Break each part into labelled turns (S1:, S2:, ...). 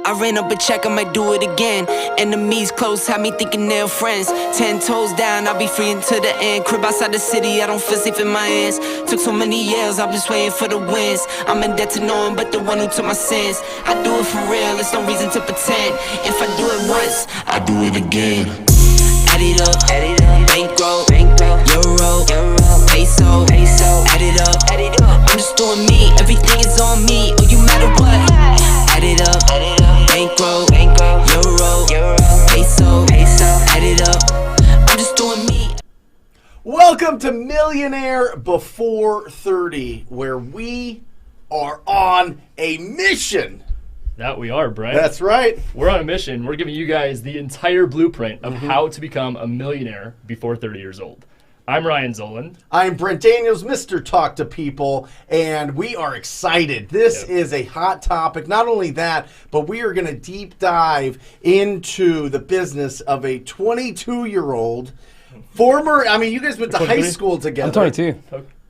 S1: I ran up a check, I might do it again. Enemies close, had me thinking they're friends. 10 toes down, I'll be free until the end. Crib outside the city, I don't feel safe in my hands. Took so many years, I'm just waiting for the wins. I'm in debt to no one but the one who took my sins. I do it for real, it's no reason to pretend. If I do it once, I do it again. Add it up, bankroll, euro, peso, add it up, I'm just doing me, everything is on me, oh you matter what. Add it up, bankroll, euro, peso, add it up, I'm just doing me.
S2: Welcome to Millionaire Before 30, where we are on a mission.
S3: That we are, Brent.
S2: That's right.
S3: We're on a mission. We're giving you guys the entire blueprint of how to become a millionaire before 30 years old. I'm Ryan Zoland.
S2: I'm Brent Daniels, Mr. Talk to People, and we are excited. This is a hot topic. Not only that, but we are going to deep dive into the business of a 22-year-old former, you guys went to high school together.
S4: I'm 22.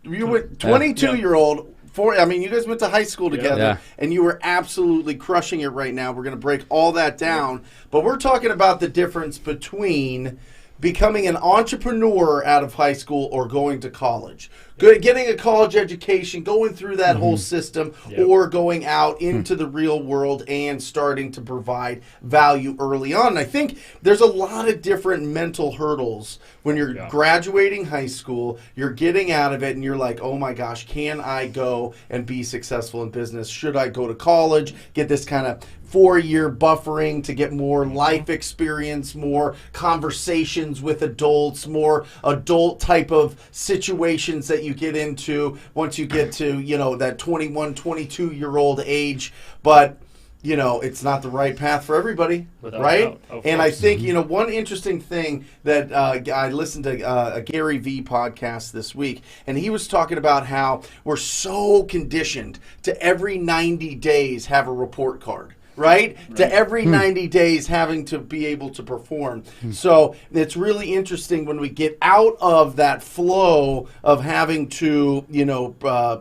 S2: You went 22-year-old. You guys went to high school together, and you were absolutely crushing it right now. We're going to break all that down, but we're talking about the difference between becoming an entrepreneur out of high school or going to college. Getting a college education, going through that whole system, or going out into the real world and starting to provide value early on. And I think there's a lot of different mental hurdles when you're graduating high school, you're getting out of it, and you're like, oh my gosh, can I go and be successful in business? Should I go to college, get this kind of 4-year buffering to get more life experience, more conversations with adults, more adult type of situations that you get into once you get to, that 21, 22-year-old age. But, it's not the right path for everybody, right? And I think, one interesting thing that I listened to a Gary Vee podcast this week, and he was talking about how we're so conditioned to every 90 days have a report card. Right? To every 90 days having to be able to perform. So it's really interesting when we get out of that flow of having to,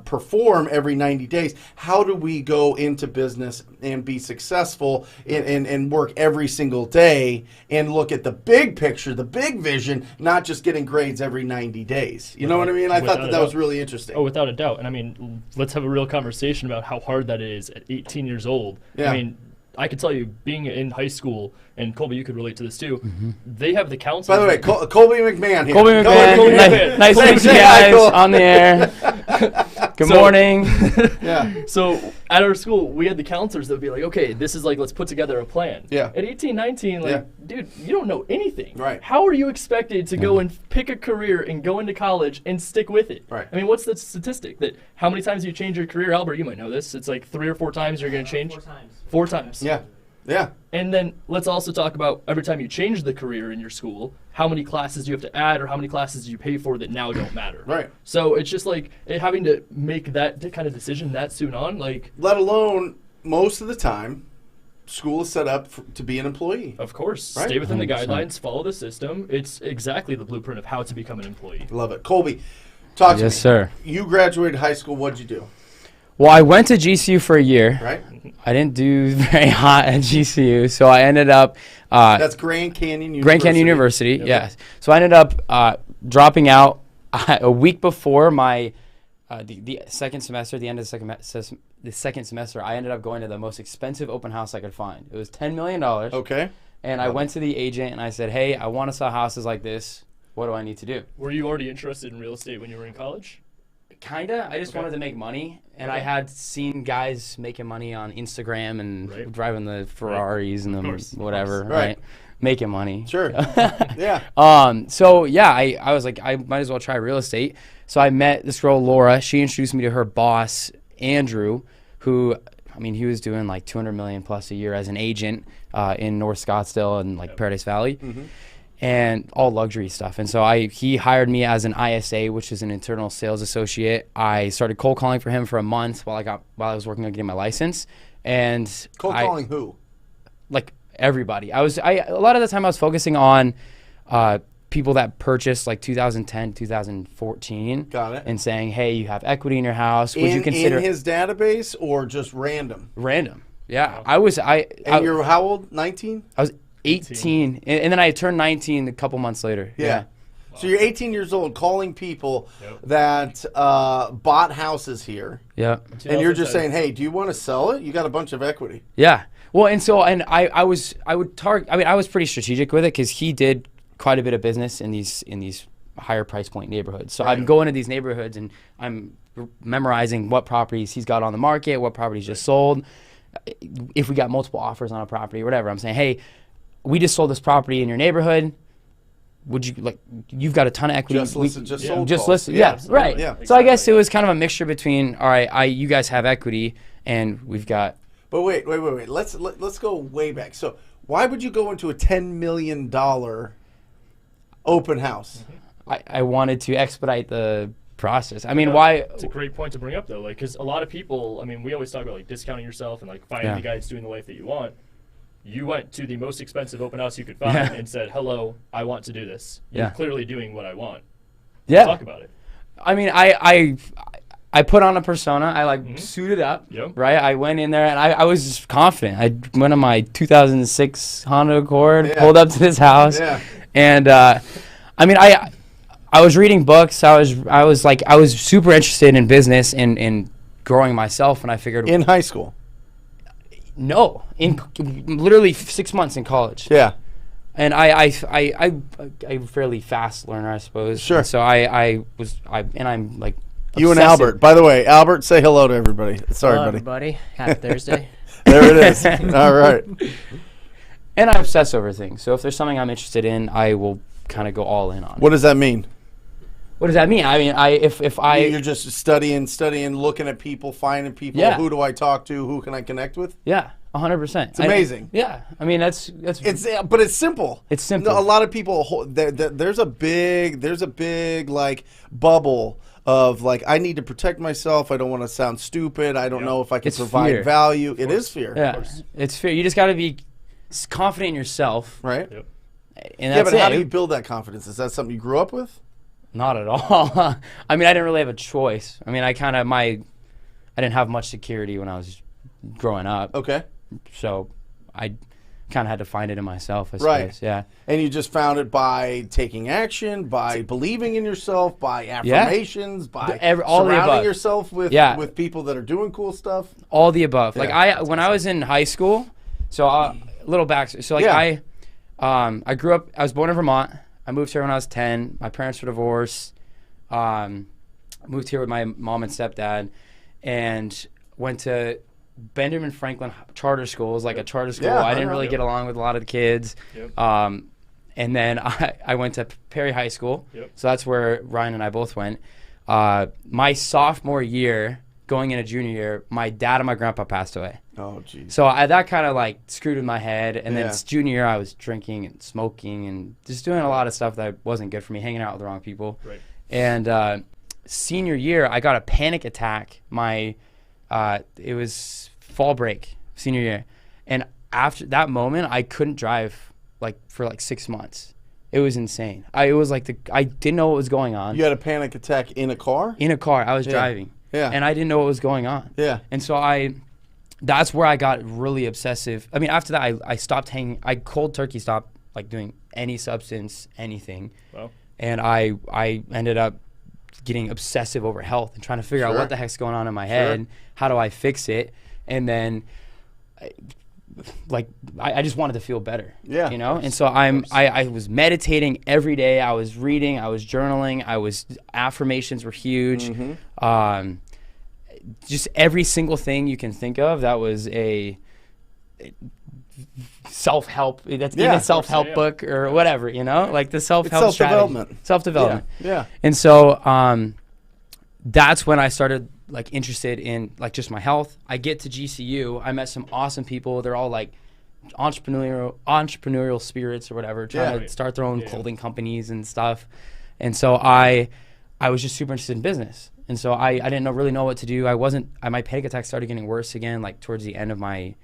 S2: perform every 90 days. How do we go into business and be successful and work every single day and look at the big picture, the big vision, not just getting grades every 90 days? You know what I mean? I thought that was really interesting.
S3: Oh, without a doubt. And let's have a real conversation about how hard that is at 18 years old.
S2: Yeah.
S3: I can tell you, being in high school, and Colby, you could relate to this too, they have the counselors.
S2: By the way, Colby McMahon here.
S4: Colby McMahon. Nice to meet you guys on the air. Good morning.
S2: Yeah.
S3: So at our school, we had the counselors that would be like, okay, this is let's put together a plan.
S2: Yeah.
S3: At 18, 19, dude, you don't know anything.
S2: Right.
S3: How are you expected to go and pick a career and go into college and stick with it?
S2: Right.
S3: What's the statistic that how many times you change your career? Albert, you might know this. It's 3 or 4 times you're going to change.
S5: 4 times.
S3: 4 times.
S2: Yeah. Yeah.
S3: And then let's also talk about every time you change the career in your school, how many classes do you have to add or how many classes do you pay for that now don't matter?
S2: Right.
S3: So it's just having to make that kind of decision that soon on.
S2: Let alone most of the time, school is set up to be an employee.
S3: Of course.
S2: Right?
S3: Stay within the
S4: 100%.
S3: guidelines, follow the system. It's exactly the blueprint of how to become an employee.
S2: Love it. Colby, talk to me.
S4: Yes, sir.
S2: You graduated high school. What'd you do?
S4: Well, I went to GCU for a year.
S2: Right?
S4: I didn't do very hot at GCU, so I ended up
S2: That's Grand Canyon University.
S4: Grand Canyon University.
S2: Yep.
S4: Yes. So I ended up dropping out a week before my the second semester. The end of the second semester, I ended up going to the most expensive open house I could find. It was $10 million.
S2: Okay.
S4: And I went to the agent and I said, "Hey, I want to sell houses like this. What do I need to do?"
S3: Were you already interested in real estate when you were in college?
S4: Kinda. I just wanted to make money, and I had seen guys making money on Instagram and driving the Ferraris and the whatever, right? Making money.
S2: Sure. Yeah.
S4: So yeah, I was like, I might as well try real estate. So I met this girl, Laura. She introduced me to her boss, Andrew, who, he was doing $200 million plus a year as an agent in North Scottsdale and Paradise Valley. And all luxury stuff. And so he hired me as an ISA, which is an internal sales associate. I started cold calling for him for a month while I was working on getting my license. And
S2: Cold calling who?
S4: Everybody. A lot of the time I was focusing on people that purchased 2010, 2014.
S2: Got it.
S4: And saying, hey, you have equity in your house. Would you consider
S2: in his database or just random?
S4: Random. Yeah, I was
S2: And you're how old? 19?
S4: I was 18, and then I turned 19 a couple months later.
S2: Yeah. So you're 18 years old, calling people that bought houses here.
S4: Yeah.
S2: And you're just saying, hey, do you want to sell it? You got a bunch of equity.
S4: Yeah. Well, I was pretty strategic with it because he did quite a bit of business in these higher price point neighborhoods. So I'm going to these neighborhoods and I'm memorizing what properties he's got on the market, what properties just sold. If we got multiple offers on a property or whatever, I'm saying, hey, we just sold this property in your neighborhood. Would you you've got a ton of equity.
S2: Just listen.
S4: Yeah, right.
S2: Yeah.
S4: So I guess it was kind of a mixture between, all right, you guys have equity and we've got.
S2: But wait. Let's go way back. So why would you go into a $10 million open house?
S4: I wanted to expedite the process. I mean, why?
S3: It's a great point to bring up, though, like, because a lot of people, I mean, we always talk about like discounting yourself and like finding the guy that's doing the life that you want. You went to the most expensive open house you could find and said, "Hello, I want to do this." You're clearly doing what I want.
S4: Yeah.
S3: Talk about it.
S4: I mean, I put on a persona. I suited up, right? I went in there and I was just confident. I went on my 2006 Honda Accord, pulled up to this house, and I mean, I was reading books. I was super interested in business and in growing myself, and I figured
S2: in high school.
S4: No, in literally 6 months in college.
S2: Yeah.
S4: And I'm a fairly fast learner, I suppose.
S2: Sure.
S4: So I'm like
S2: you and
S4: obsessive.
S2: Albert. By the way, Albert, say hello to everybody. Sorry,
S5: Hello,
S2: buddy.
S5: everybody. Happy Thursday.
S2: There it is. All right.
S4: And I obsess over things. So if there's something I'm interested in, I will kind of go all in on.
S2: What does that mean?
S4: What does that mean? I mean, if
S2: you're just studying, looking at people, finding people.
S4: Yeah.
S2: Who do I talk to? Who can I connect with?
S4: Yeah, 100%.
S2: It's amazing.
S4: Yeah, I mean that's
S2: but it's simple.
S4: It's simple.
S2: A lot of people there's a big like bubble of like I need to protect myself. I don't want to sound stupid. I don't know if I can provide
S4: fear.
S2: value. It is fear.
S4: Yeah, it's fear. You just got to be confident in yourself,
S2: right?
S3: Yep.
S4: And that's
S2: but how do you build that confidence? Is that something you grew up with?
S4: Not at all. I mean, I didn't really have a choice. I mean, I didn't have much security when I was growing up.
S2: Okay.
S4: So I kind of had to find it in myself, I suppose.
S2: Right.
S4: Yeah.
S2: And you just found it by taking action, by believing in yourself, by affirmations, by
S4: all the
S2: surrounding
S4: above.
S2: yourself with people that are doing cool stuff.
S4: All the above.
S2: Yeah.
S4: Like when I was in high school, so a little back. So like I grew up. I was born in Vermont. I moved here when I was 10. My parents were divorced. Moved here with my mom and stepdad, and went to Benjamin Franklin charter school. It was like a charter school. I didn't really get along with a lot of the kids.
S3: Yep.
S4: And then I went to Perry High School.
S3: Yep.
S4: So that's where Ryan and I both went. My sophomore year, going into junior year, my dad and my grandpa passed away.
S2: Oh, geez.
S4: So that kind of like screwed with my head. And then junior year, I was drinking and smoking and just doing a lot of stuff that wasn't good for me, hanging out with the wrong people.
S3: Right.
S4: And senior year, I got a panic attack. It was fall break, senior year. And after that moment, I couldn't drive for 6 months. It was insane. I didn't know what was going on.
S2: You had a panic attack in a car?
S4: In a car. I was driving.
S2: Yeah.
S4: And I didn't know what was going on.
S2: Yeah.
S4: And so that's where I got really obsessive. I mean, after that, I stopped hanging. I cold turkey stopped doing any substance, anything.
S3: Wow.
S4: And I ended up getting obsessive over health and trying to figure out what the heck's going on in my head. How do I fix it? And then I just wanted to feel better.
S2: Yeah.
S4: You know? And so I was meditating every day. I was reading, I was journaling, affirmations were huge.
S2: Mm-hmm.
S4: Just every single thing you can think of that was a self-help. That's even a self-help book or whatever, you know? Like the self-help
S2: self-development.
S4: Self-development.
S2: Yeah.
S4: And so that's when I started interested in just my health. I get to GCU. I met some awesome people. They're all entrepreneurial spirits or whatever, trying to start their own clothing companies and stuff. And so I was just super interested in business. And so I didn't really know what to do. My panic attack started getting worse again, towards the end of my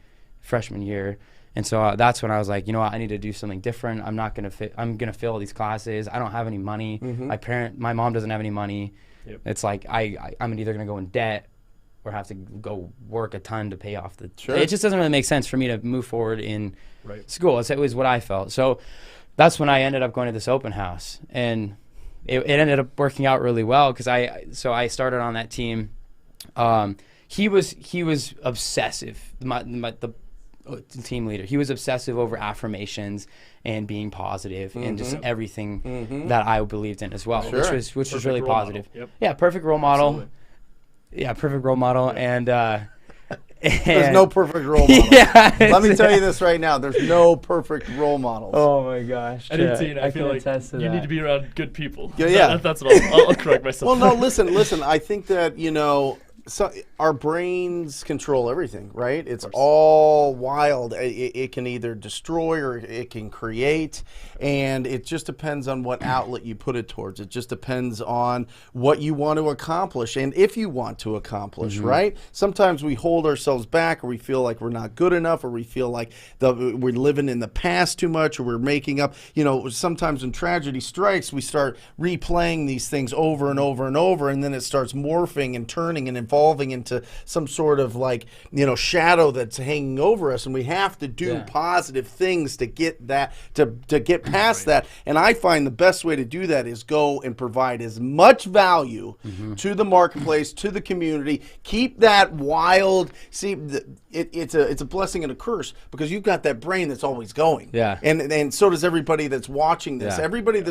S4: freshman year. And so that's when I was like, you know what, I need to do something different. I'm going to fail these classes. I don't have any money.
S2: Mm-hmm.
S4: My mom doesn't have any money.
S3: Yep.
S4: It's like I'm either going to go in debt or have to go work a ton to pay off the.
S2: Sure.
S4: It just doesn't really make sense for me to move forward in school. It was what I felt. So that's when I ended up going to this open house, and it ended up working out really well because I started on that team. He was obsessive. The team leader. He was obsessive over affirmations and being positive and just everything that I believed in as well, which was really positive.
S3: Yep.
S4: Yeah, perfect role model.
S3: Absolutely.
S4: Yeah, perfect role model, and
S2: There's no perfect role model.
S4: Yeah,
S2: Let me tell you this right now. There's no perfect role models.
S4: Oh my gosh.
S3: I feel like you need to be around good people.
S2: Yeah.
S3: That's what I'll correct myself.
S2: Well, no, listen. I think that, so our brains control everything, right? It's all wild. It can either destroy or it can create, and it just depends on what outlet you put it towards. It just depends on what you want to accomplish and if you want to accomplish, right? Sometimes we hold ourselves back, or we feel like we're not good enough, or we feel like we're living in the past too much, or we're making up. Sometimes when tragedy strikes, we start replaying these things over and over and over, and then it starts morphing and turning and evolving into some sort of shadow that's hanging over us, and we have to do positive things to get that to get past that. And I find the best way to do that is go and provide as much value to the marketplace, to the community. Keep that wild. See, it's a blessing and a curse, because you've got that brain that's always going.
S4: Yeah.
S2: And so does everybody that's watching this.
S4: Yeah.
S2: Everybody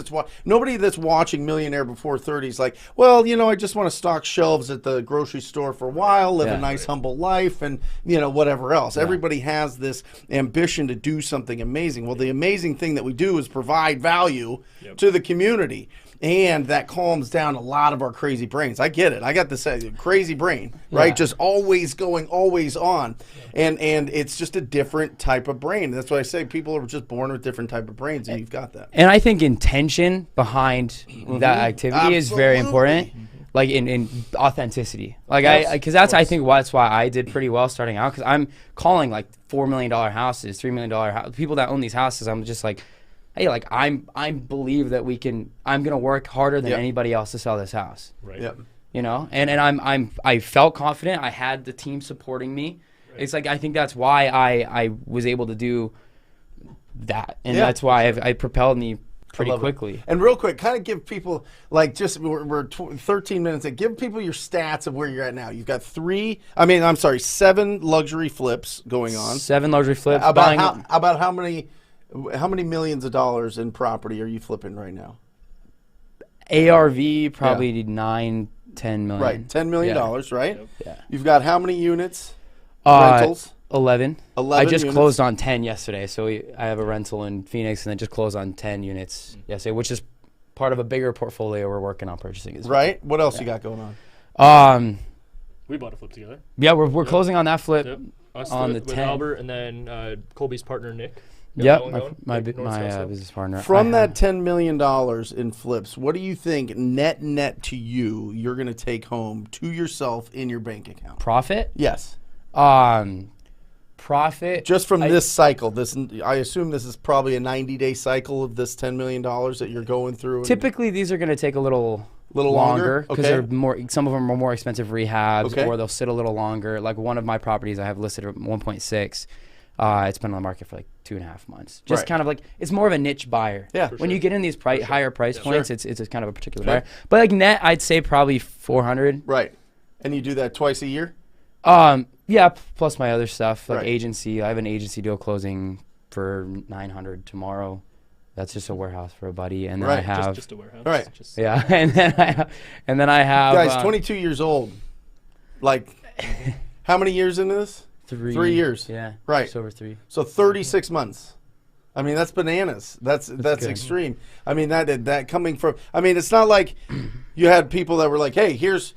S2: nobody that's watching Millionaire Before 30 is like, well, I just want to stock shelves at the grocery store for a while, live a nice humble life, and whatever else. Everybody has this ambition to do something amazing. Well, the amazing thing that we do is provide value to the community, and that calms down a lot of our crazy brains. I get it. I got this crazy brain, right? Just always going, always on, and it's just a different type of brain. That's why I say people are just born with different type of brains, and you've got that.
S4: And I think intention behind that activity is very important. Like in authenticity, I think that's why I did pretty well starting out, because I'm calling like $4 million houses, $3 million people that own these houses. I'm just like, hey, I believe that I'm gonna work harder than anybody else to sell this house.
S3: Right.
S2: Yep.
S4: And I felt confident. I had the team supporting me. Right. It's like I think that's why I was able to do that, and that's why I propelled me pretty quickly.
S2: It. And real quick, kind of give people, we're 13 minutes in, give people your stats of where you're at now. You've got 7 luxury flips going on.
S4: 7 luxury flips.
S2: About how many millions of dollars in property are you flipping right now?
S4: ARV probably 9-10 million.
S2: Right, $10 million, right?
S4: Yep. Yeah.
S2: You've got how many units? Rentals?
S4: 11.
S2: 11
S4: I just
S2: units.
S4: closed on 10 yesterday, so I have a rental in Phoenix, and then just closed on 10 units yesterday, which is part of a bigger portfolio we're working on purchasing as well.
S2: Right. What else you got going on?
S3: We bought a flip together.
S4: Yeah, we're closing on that flip
S3: Us
S4: on
S3: with
S4: 10.
S3: Albert, and then Colby's partner Nick.
S4: Yep, my business partner.
S2: From that $10 million in flips, what do you think net to you're going to take home to yourself in your bank account?
S4: Profit?
S2: Yes.
S4: Profit.
S2: Just from this cycle, I assume this is probably a 90-day cycle of this $10 million that you're going through.
S4: Typically, these are going to take a little longer because they're more. Some of them are more expensive rehabs, or they'll sit a little longer. Like one of my properties, I have listed at 1.6. It's been on the market for like 2.5 months. Just kind of like, it's more of a niche buyer.
S2: Yeah.
S4: When you get in these higher price points, it's kind of a particular buyer. But like net, I'd say probably 400.
S2: Right. And you do that twice a year?
S4: Yeah, plus my other stuff like agency. I have an agency deal closing for 900 tomorrow. That's just a warehouse for a buddy, and then I have
S3: just a warehouse.
S2: Right.
S4: Yeah, and then I have
S2: guys, 22 years old. Like, how many years into this? 3 years.
S4: Yeah.
S2: Right.
S4: Just over 3.
S2: So 36 months. I mean, that's bananas. That's extreme. I mean, that coming from. I mean, it's not like you had people that were like, hey, here's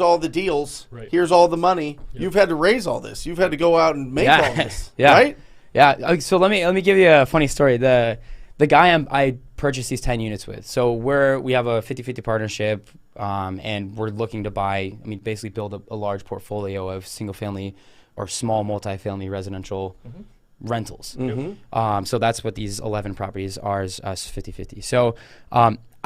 S2: all the deals.
S3: Right.
S2: Here's all the money. Yep. You've had to raise all this. You've had to go out and make all this. Right?
S4: Yeah. So let me give you a funny story. The guy I purchased these 10 units with. So we have a 50-50 partnership, and we're looking to basically build a large portfolio of single family or small multifamily residential rentals. So that's what these 11 properties are, is us 50-50. So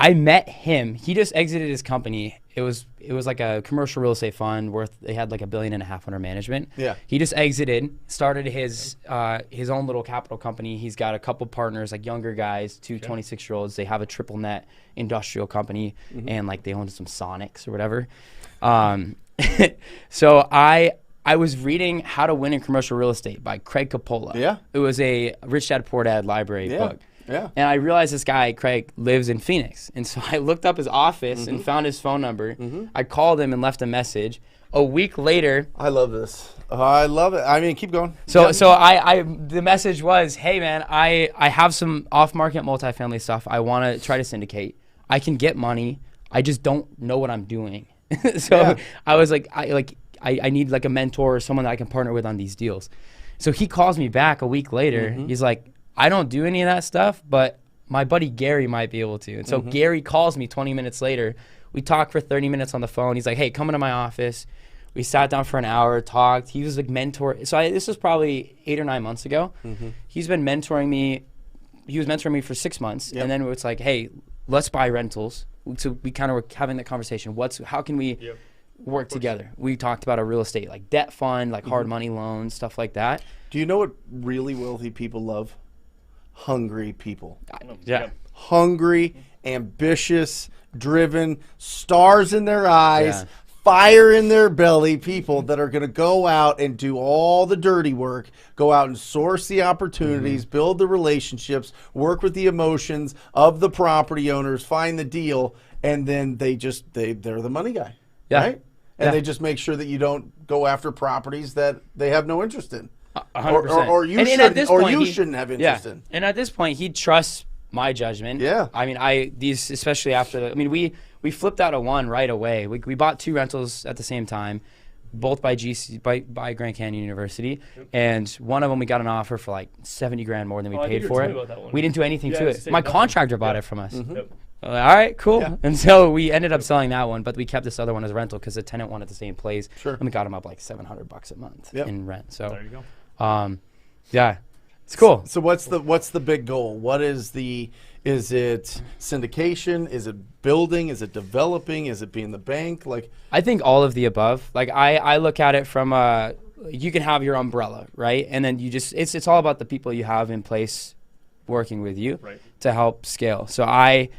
S4: I met him. He just exited his company. It was like a commercial real estate fund they had like $1.5 billion under management.
S2: Yeah.
S4: He just exited, started his own little capital company. He's got a couple partners, like younger guys, two 26-year-olds. They have a triple net industrial company, and like they own some Sonics or whatever. So I was reading How to Win in Commercial Real Estate by Craig Coppola.
S2: Yeah.
S4: It was a Rich Dad Poor Dad library book.
S2: Yeah.
S4: And I realized this guy, Craig, lives in Phoenix. And so I looked up his office and found his phone number. I called him and left a message. A week later.
S2: I love this. I love it. I mean, keep going.
S4: So the message was, hey, man, I have some off-market multifamily stuff I want to try to syndicate. I can get money. I just don't know what I'm doing. I was like, I need like a mentor or someone that I can partner with on these deals. So he calls me back a week later. He's like, I don't do any of that stuff, but my buddy Gary might be able to. And so Gary calls me 20 minutes later. We talked for 30 minutes on the phone. He's like, hey, come into my office. We sat down for an hour, talked. He was like mentor. So this was probably 8 or 9 months ago. He's been mentoring me. He was mentoring me for 6 months. And then it's like, hey, let's buy rentals. So we kind of were having that conversation. How can we work together? We talked about a real estate, like debt fund, like hard money loans, stuff like that.
S2: Do you know what really wealthy people love? Hungry people.
S4: Yeah.
S2: Hungry, ambitious, driven, stars in their eyes, fire in their belly people that are going to go out and do all the dirty work, go out and source the opportunities, build the relationships, work with the emotions of the property owners, find the deal, and then they're the money guy.
S4: Yeah.
S2: Right? And they just make sure that you don't go after properties that they have no interest in.
S4: 100%.
S2: Or you shouldn't have interest in.
S4: And at this point, he trusts my judgment.
S2: Yeah.
S4: I mean, especially after we flipped out of one right away. We bought 2 rentals at the same time, both by by Grand Canyon University, and one of them we got an offer for like $70,000 more than we paid for it. We didn't do anything to it. My contractor bought it from us. All right, cool. Yeah. And so we ended up selling that one, but we kept this other one as a rental because the tenant wanted the same place.
S2: Sure.
S4: And we got him up like $700 a month in rent. So
S3: there you go.
S4: Yeah, it's cool.
S2: So what's the big goal? Is it syndication? Is it building? Is it developing? Is it being the bank? Like,
S4: I think all of the above. Like I look at it from you can have your umbrella, right? And then it's all about the people you have in place working with you to help scale. So I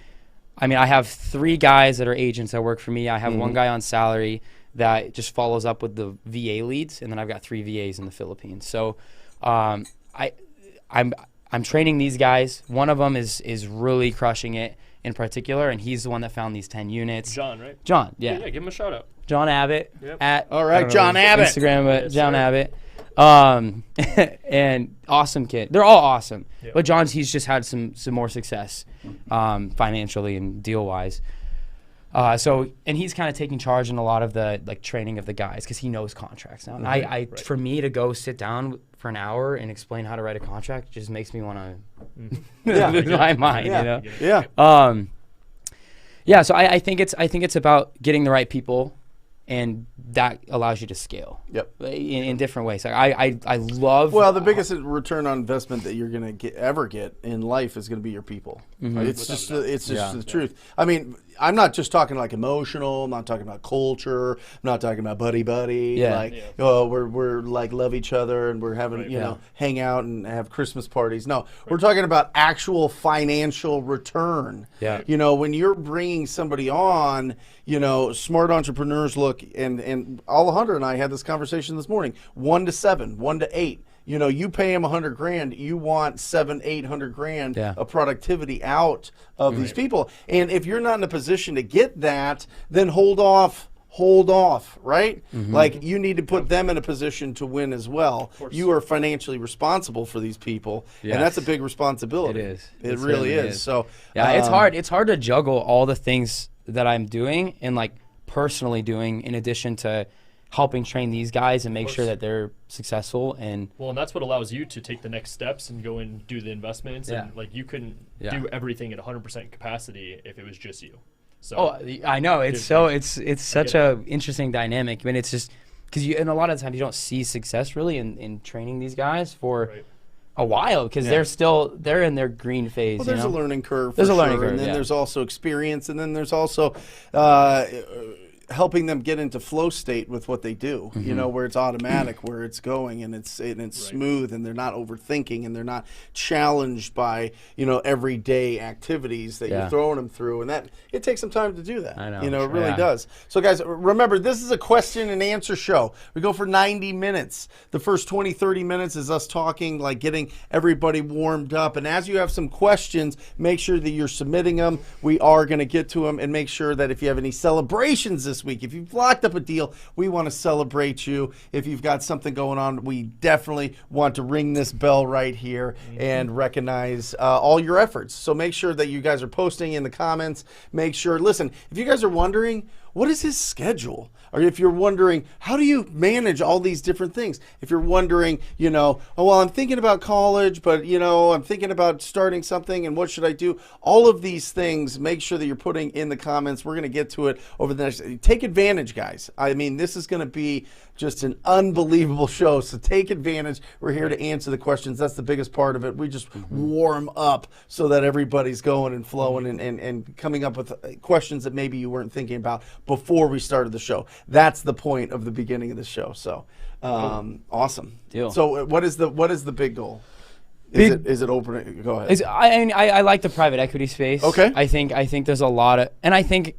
S4: have 3 guys that are agents that work for me. I have one guy on salary that just follows up with the VA leads, and then I've got 3 VAs in the Philippines. So I'm training these guys. One of them is really crushing it in particular, and he's the one that found these 10 units.
S3: John, right?
S4: John, yeah.
S3: Yeah, give him a shout out.
S4: John Abbott
S2: all right, John Abbott.
S4: Instagram
S3: Yes,
S4: John
S3: sir.
S4: Abbott. And awesome kid. They're all awesome. Yeah. But he's just had some more success financially and deal wise. And he's kind of taking charge in a lot of the like training of the guys because he knows contracts now. And for me to go sit down for an hour and explain how to write a contract just makes me want to lose my mind, you know?
S2: Yeah.
S4: So I think it's about getting the right people, and that allows you to scale.
S2: Yep.
S4: In different ways. Like I love.
S2: Well, the biggest return on investment that you're going to ever get in life is going to be your people. Right? It's just the truth. I mean, I'm not just talking like emotional. I'm not talking about culture. I'm not talking about buddy. We're like love each other and we're having hang out and have Christmas parties. No, we're talking about actual financial return.
S4: Yeah.
S2: You know, when you're bringing somebody on, smart entrepreneurs look and Alejandro and I had this conversation this morning. 1 to 7, 1 to 8. You pay him $100,000. You want $700,000-800,000 of productivity out of these people. And if you're not in a position to get that, then hold off, right? Like you need to put them in a position to win as well. You are financially responsible for these people, and that's a big responsibility.
S4: It is.
S2: It really is. So
S4: it's hard. It's hard to juggle all the things that I'm doing and like personally doing in addition to helping train these guys and make sure that they're successful. And
S3: that's what allows you to take the next steps and go and do the investments. And like you couldn't do everything at 100% capacity if it was just you. So
S4: I know it's such a interesting dynamic. I mean, it's just because and a lot of times you don't see success really in training these guys for a while because they're in their green phase.
S2: Well, there's a learning curve.
S4: There's a learning
S2: curve,
S4: curve,
S2: and then there's also experience, and then there's also helping them get into flow state with what they do. You know, where it's automatic, where it's going, and it's smooth, and they're not overthinking, and they're not challenged by everyday activities that you're throwing them through, and that it takes some time to do that.
S4: I know.
S2: It really does. So, guys, remember, this is a question and answer show. We go for 90 minutes. The first 20, 30 minutes is us talking, like getting everybody warmed up. And as you have some questions, make sure that you're submitting them. We are going to get to them, and make sure that if you have any celebrations this week, if you've locked up a deal, we want to celebrate you. If you've got something going on, we definitely want to ring this bell right here and recognize all your efforts. So make sure that you guys are posting in the comments. Make sure, listen, if you guys are wondering, what is his schedule? Or if you're wondering, how do you manage all these different things? If you're wondering, oh, well, I'm thinking about college, but, I'm thinking about starting something, and what should I do? All of these things, make sure that you're putting in the comments. We're going to get to it over the next. Take advantage, guys. I mean, this is going to be just an unbelievable show, so take advantage. We're here to answer the questions. That's the biggest part of it. We just warm up so that everybody's going and flowing and coming up with questions that maybe you weren't thinking about before we started the show. That's the point of the beginning of the show. So, awesome.
S4: Deal.
S2: So, what is the big goal? Is it opening? Go ahead.
S4: I like the private equity space.
S2: Okay.
S4: I think there's a lot of, and I think,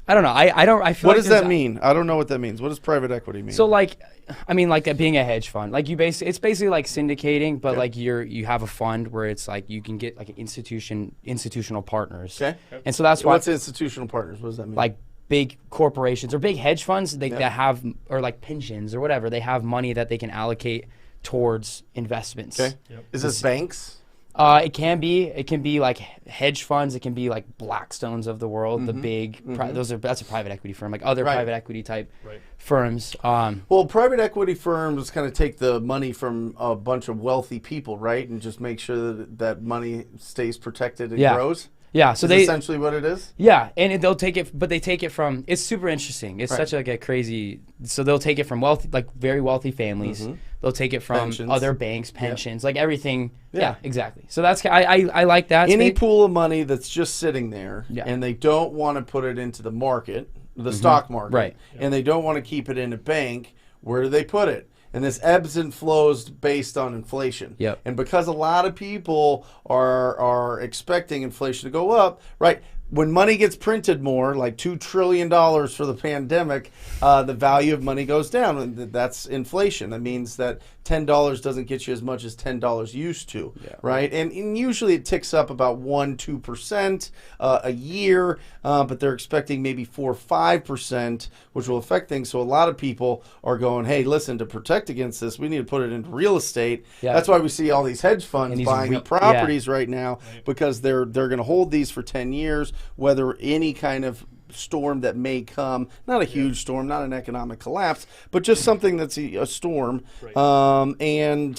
S4: I don't know. I feel.
S2: What does that mean? I don't know what that means. What does private equity mean?
S4: So like being a hedge fund, like it's basically like syndicating, but like you have a fund where it's like you can get like institutional partners.
S2: Okay.
S4: And so that's why.
S2: What's institutional partners? What does that mean?
S4: Like big corporations or big hedge funds that have, or like pensions or whatever, they have money that they can allocate towards investments.
S2: Okay. Yep. Is this banks?
S4: It can be like hedge funds. It can be like Blackstones of the world, the big. That's a private equity firm, like other private equity type firms.
S2: Well, private equity firms kind of take the money from a bunch of wealthy people, right, and just make sure that money stays protected and grows.
S4: Yeah, so
S2: that's essentially what it is.
S4: Yeah, and they'll take it, but they take it from. It's super interesting. It's such like a crazy. So they'll take it from wealthy, like very wealthy families. They'll take it from other banks, pensions, like everything. Yeah, exactly. So that's I like that.
S2: Any pool of money that's just sitting there, and they don't want to put it into the market, the stock market,
S4: right?
S2: And they don't want to keep it in a bank. Where do they put it? And this ebbs and flows based on inflation.
S4: Yep.
S2: And because a lot of people are expecting inflation to go up, right? When money gets printed more, like $2 trillion for the pandemic, the value of money goes down. That's inflation. That means that $10 doesn't get you as much as $10 used to, right? And usually it ticks up about 1-2% a year, but they're expecting maybe 4-5%, which will affect things. So a lot of people are going, hey, listen, to protect against this, we need to put it into real estate. Yeah. That's why we see all these hedge funds buying up properties right now, because they're going to hold these for 10 years, whether any kind of storm that may come, not a huge storm, not an economic collapse, but just something that's a storm, and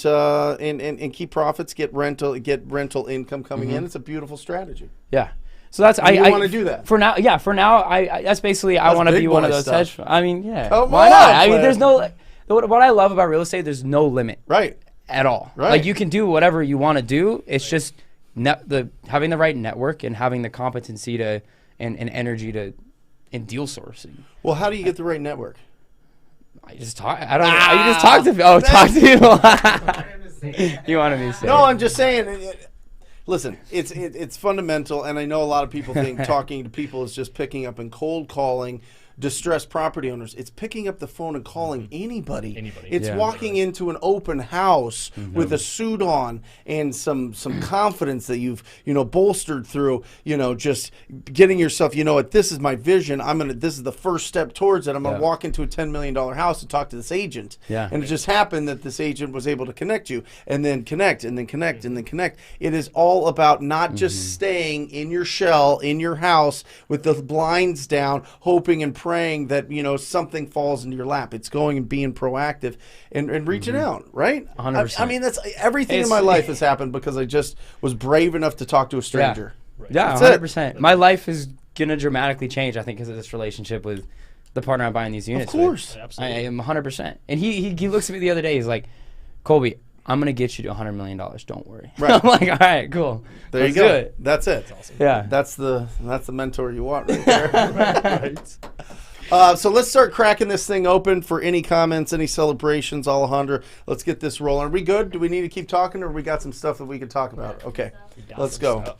S2: keep profits, get rental income coming in. It's a beautiful strategy.
S4: Yeah. So that's
S2: I want to do that
S4: for now. Yeah, for now, that's basically I want to be one of those hedge funds. I mean,
S2: why not?
S4: I mean, there's no. What I love about real estate, there's no limit, at all.
S2: Right.
S4: Like you can do whatever you want to do. It's just having the right network and having the competency to and energy to in deal sourcing.
S2: Well, how do you get the right network?
S4: I just talk. I don't. You just talk to people. Oh, talk to people. You wanted me to say?
S2: No, I'm just saying. Listen, it's fundamental, and I know a lot of people think talking to people is just picking up and cold calling distressed property owners. It's picking up the phone and calling anybody. It's walking into an open house with a suit on and some confidence that you've bolstered through just getting yourself, what, this is my vision. This is the first step towards it. I'm gonna walk into a $10 million house and talk to this agent. And it just happened that this agent was able to connect you, and then connect, and then connect, and then connect. It is all about not just staying in your shell in your house with the blinds down, hoping and praying that something falls into your lap. It's going and being proactive and reaching out, right?
S4: 100%.
S2: I mean, that's everything in my life has happened because I just was brave enough to talk to a stranger.
S4: Yeah, 100%. My life is gonna dramatically change, I think, because of this relationship with the partner I'm buying these units.
S2: Of course,
S4: I am 100%. And he looks at me the other day. He's like, Colby, I'm gonna get you to $100 million. Don't worry.
S2: Right.
S4: I'm like, all right, cool.
S2: There
S4: Let's
S2: you go.
S4: do it.
S2: That's it.
S3: That's awesome.
S4: Yeah.
S2: That's the mentor you want right there.
S3: Right.
S2: So let's start cracking this thing open for any comments, any celebrations, Alejandra. Let's get this rolling. Are we good? Do we need to keep talking, or we got some stuff that we can talk about? Okay, let's go.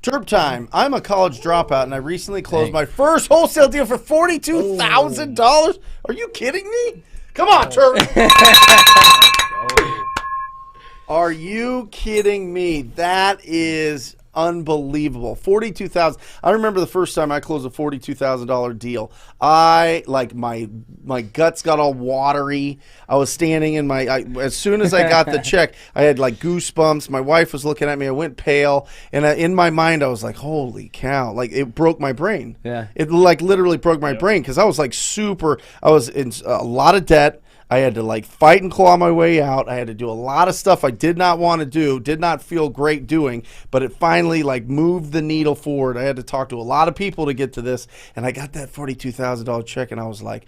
S2: Terp time. I'm a college dropout, and I recently closed my first wholesale deal for $42,000. Are you kidding me? Come on, Terp. Are you kidding me? That is unbelievable. $42,000. I remember the first time I closed a $42,000 deal. I like my guts got all watery. I was standing in as soon as I got the check, I had like goosebumps. My wife was looking at me. I went pale, and in my mind, I was like, "Holy cow!" Like it broke my brain.
S4: Yeah.
S2: It like literally broke my brain because I was like I was in a lot of debt. I had to like fight and claw my way out. I had to do a lot of stuff I did not want to do, did not feel great doing, but it finally like moved the needle forward. I had to talk to a lot of people to get to this, and I got that $42,000 check, and I was like,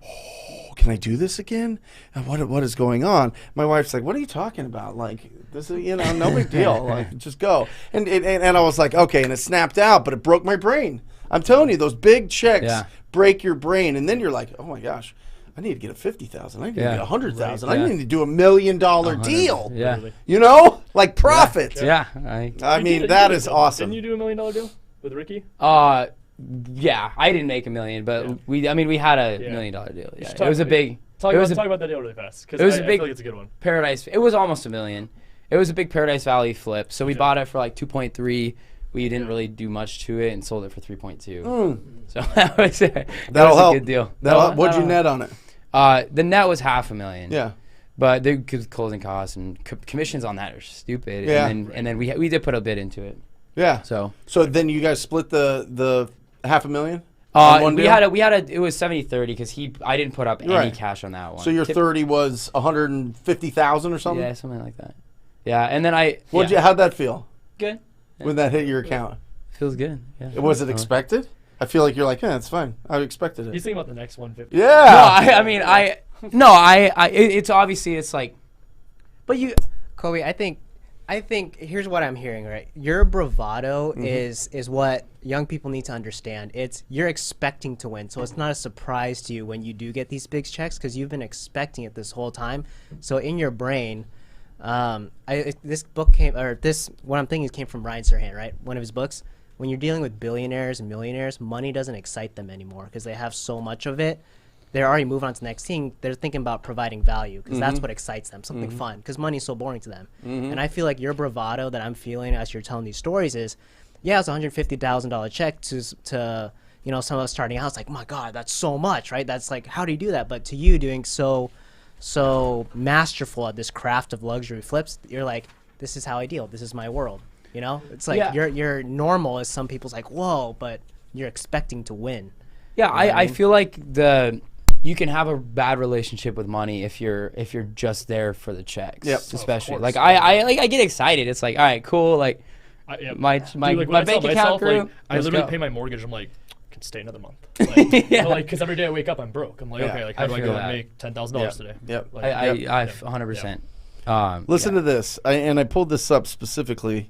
S2: oh, can I do this again? And what is going on? My wife's like, what are you talking about? Like, this is, no big deal. Like, just go. And I was like, okay, and it snapped out, but it broke my brain. I'm telling you, those big checks break your brain, and then you're like, oh my gosh. I need to get a $50,000. I need to get $100,000. I need to do $1 million deal.
S4: Yeah.
S2: Like profit.
S4: Yeah.
S2: I mean, that is awesome.
S3: Didn't you do $1 million deal with Ricky?
S4: Yeah. I didn't make $1 million, but we had a $1 million deal. Yeah. It was a big.
S3: Talk about that deal really fast.
S4: It was a big.
S3: I feel like it's a good one.
S4: Paradise. It was almost $1 million. It was a big Paradise Valley flip. So we bought it for like 2.3. We didn't really do much to it and sold it for 3.2. So that was
S2: That'll
S4: a good deal.
S2: What'd you net on it?
S4: The net was $500,000.
S2: Yeah.
S4: But the closing costs and commissions on that are stupid.
S2: Yeah.
S4: And then we did put a bid into it.
S2: Yeah.
S4: So
S2: then you guys split the $500,000?
S4: We had it was 70-30 because I didn't put up any cash on that one.
S2: So your 30 was 150,000 or something?
S4: Yeah, something like that. Yeah, and then
S2: how'd that feel?
S4: Good.
S2: When that hit your account?
S4: Feels good. Yeah.
S2: Was it expected? I feel like you're like, yeah, it's fine. I expected it.
S3: He's thinking about the next 150.
S2: Yeah.
S4: It's obviously it's like,
S5: but Kobe, I think here's what I'm hearing, right? Your bravado is what young people need to understand. You're expecting to win, so it's not a surprise to you when you do get these big checks because you've been expecting it this whole time. So in your brain, this book what I'm thinking came from Ryan Serhant, right? One of his books. When you're dealing with billionaires and millionaires, money doesn't excite them anymore because they have so much of it. They're already moving on to the next thing. They're thinking about providing value because that's what excites them, something fun, because money's so boring to them. And I feel like your bravado that I'm feeling as you're telling these stories is, yeah, it's a $150,000 check to some of us starting out. It's like, oh my God, that's so much, right? That's like, how do you do that? But to you doing so masterful at this craft of luxury flips, you're like, this is how I deal. This is my world. It's like you're normal as some people's like, whoa, but you're expecting to win.
S4: Yeah, I feel like you can have a bad relationship with money if you're just there for the checks.
S2: Yep.
S4: Especially like I get excited. It's like, all right, cool. Like my bank account grew.
S3: Like, I literally pay my mortgage. I'm like, I can stay another month. Like, because every day I wake up, I'm broke. I'm like, okay, like how do I go and make $10,000 today?
S2: Yep.
S3: Like,
S4: I 100%.
S2: Listen to this, I pulled this up specifically.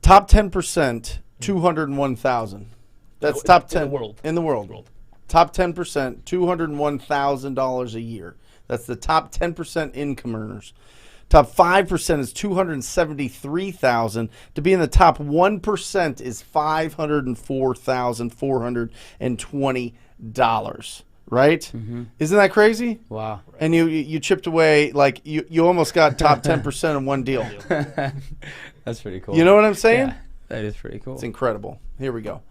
S2: Top 10%, 201,000. That's top 10
S3: in the world.
S2: Top 10%, $201,000 a year. That's the top 10% income earners. Top 5% is $273,000. To be in the top 1% is $504,420. Right? Mm-hmm. Isn't that crazy?
S4: Wow.
S2: And you chipped away, like you almost got top 10% in one deal.
S4: That's pretty cool.
S2: You know what I'm saying?
S4: Yeah, that is pretty cool.
S2: It's incredible. Here we go.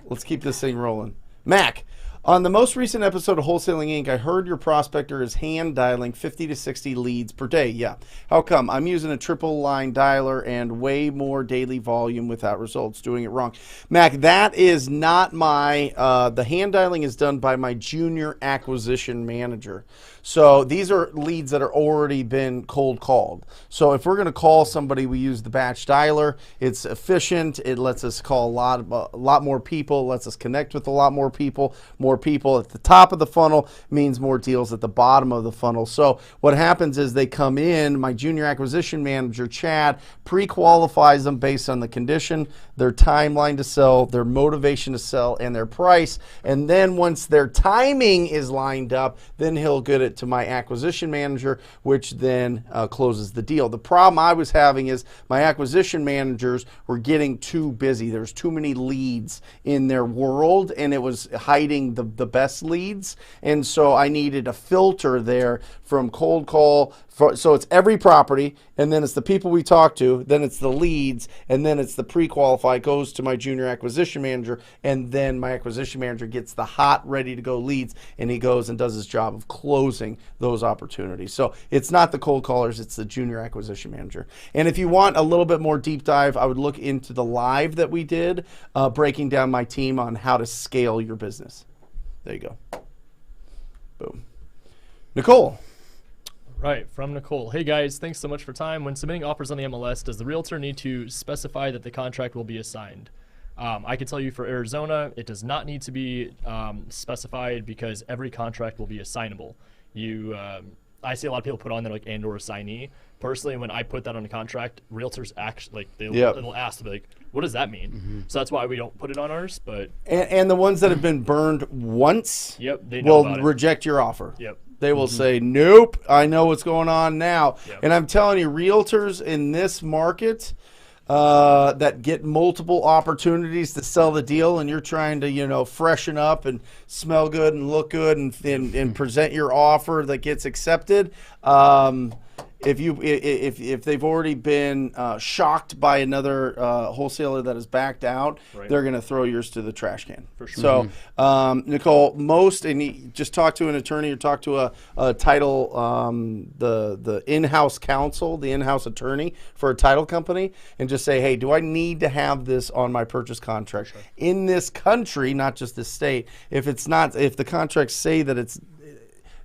S2: Let's keep this thing rolling. Mac, on the most recent episode of Wholesaling Inc., I heard your prospector is hand dialing 50 to 60 leads per day. Yeah. How come? I'm using a triple line dialer and way more daily volume without results, doing it wrong. Mac, that is not my, the hand dialing is done by my junior acquisition manager. So these are leads that are already been cold called. So if we're going to call somebody, we use the batch dialer. It's efficient. It lets us call a lot more people, lets us connect with a lot more people more more people at the top of the funnel means more deals at the bottom of the funnel. So what happens is they come in, my junior acquisition manager, Chad, pre-qualifies them based on the condition, their timeline to sell, their motivation to sell, and their price. And then once their timing is lined up, then he'll get it to my acquisition manager, which then closes the deal. The problem I was having is my acquisition managers were getting too busy. There's too many leads in their world, and it was hiding the best leads. And so I needed a filter there from cold call. So it's every property, and then it's the people we talk to, then it's the leads, and then it's the pre-qualified goes to my junior acquisition manager, and then my acquisition manager gets the hot, ready-to-go leads, and he goes and does his job of closing those opportunities. So it's not the cold callers, it's the junior acquisition manager. And if you want a little bit more deep dive, I would look into the live that we did, breaking down my team on how to scale your business. There you go. Boom. Nicole.
S3: Right, from Nicole. Hey guys, thanks so much for time. When submitting offers on the MLS, does the realtor need to specify that the contract will be assigned? I can tell you for Arizona, it does not need to be specified because every contract will be assignable. I see a lot of people put on there like and or assignee. Personally, when I put that on a contract, realtors actually they'll ask, they'll be like, what does that mean? Mm-hmm. So that's why we don't put it on ours. But
S2: and the ones that have been burned once,
S3: they know
S2: will reject your offer.
S3: Yep.
S2: They will say, nope, I know what's going on now.
S3: Yep.
S2: And I'm telling you, realtors in this market that get multiple opportunities to sell the deal, and you're trying to, freshen up and smell good and look good and present your offer that gets accepted. If they've already been shocked by another wholesaler that has backed out, they're going to throw yours to the trash can.
S3: For sure.
S2: So, Nicole, and you just talk to an attorney or talk to a title, the in-house counsel, the in-house attorney for a title company, and just say, hey, do I need to have this on my purchase contract in this country, not just this state? If the contracts say that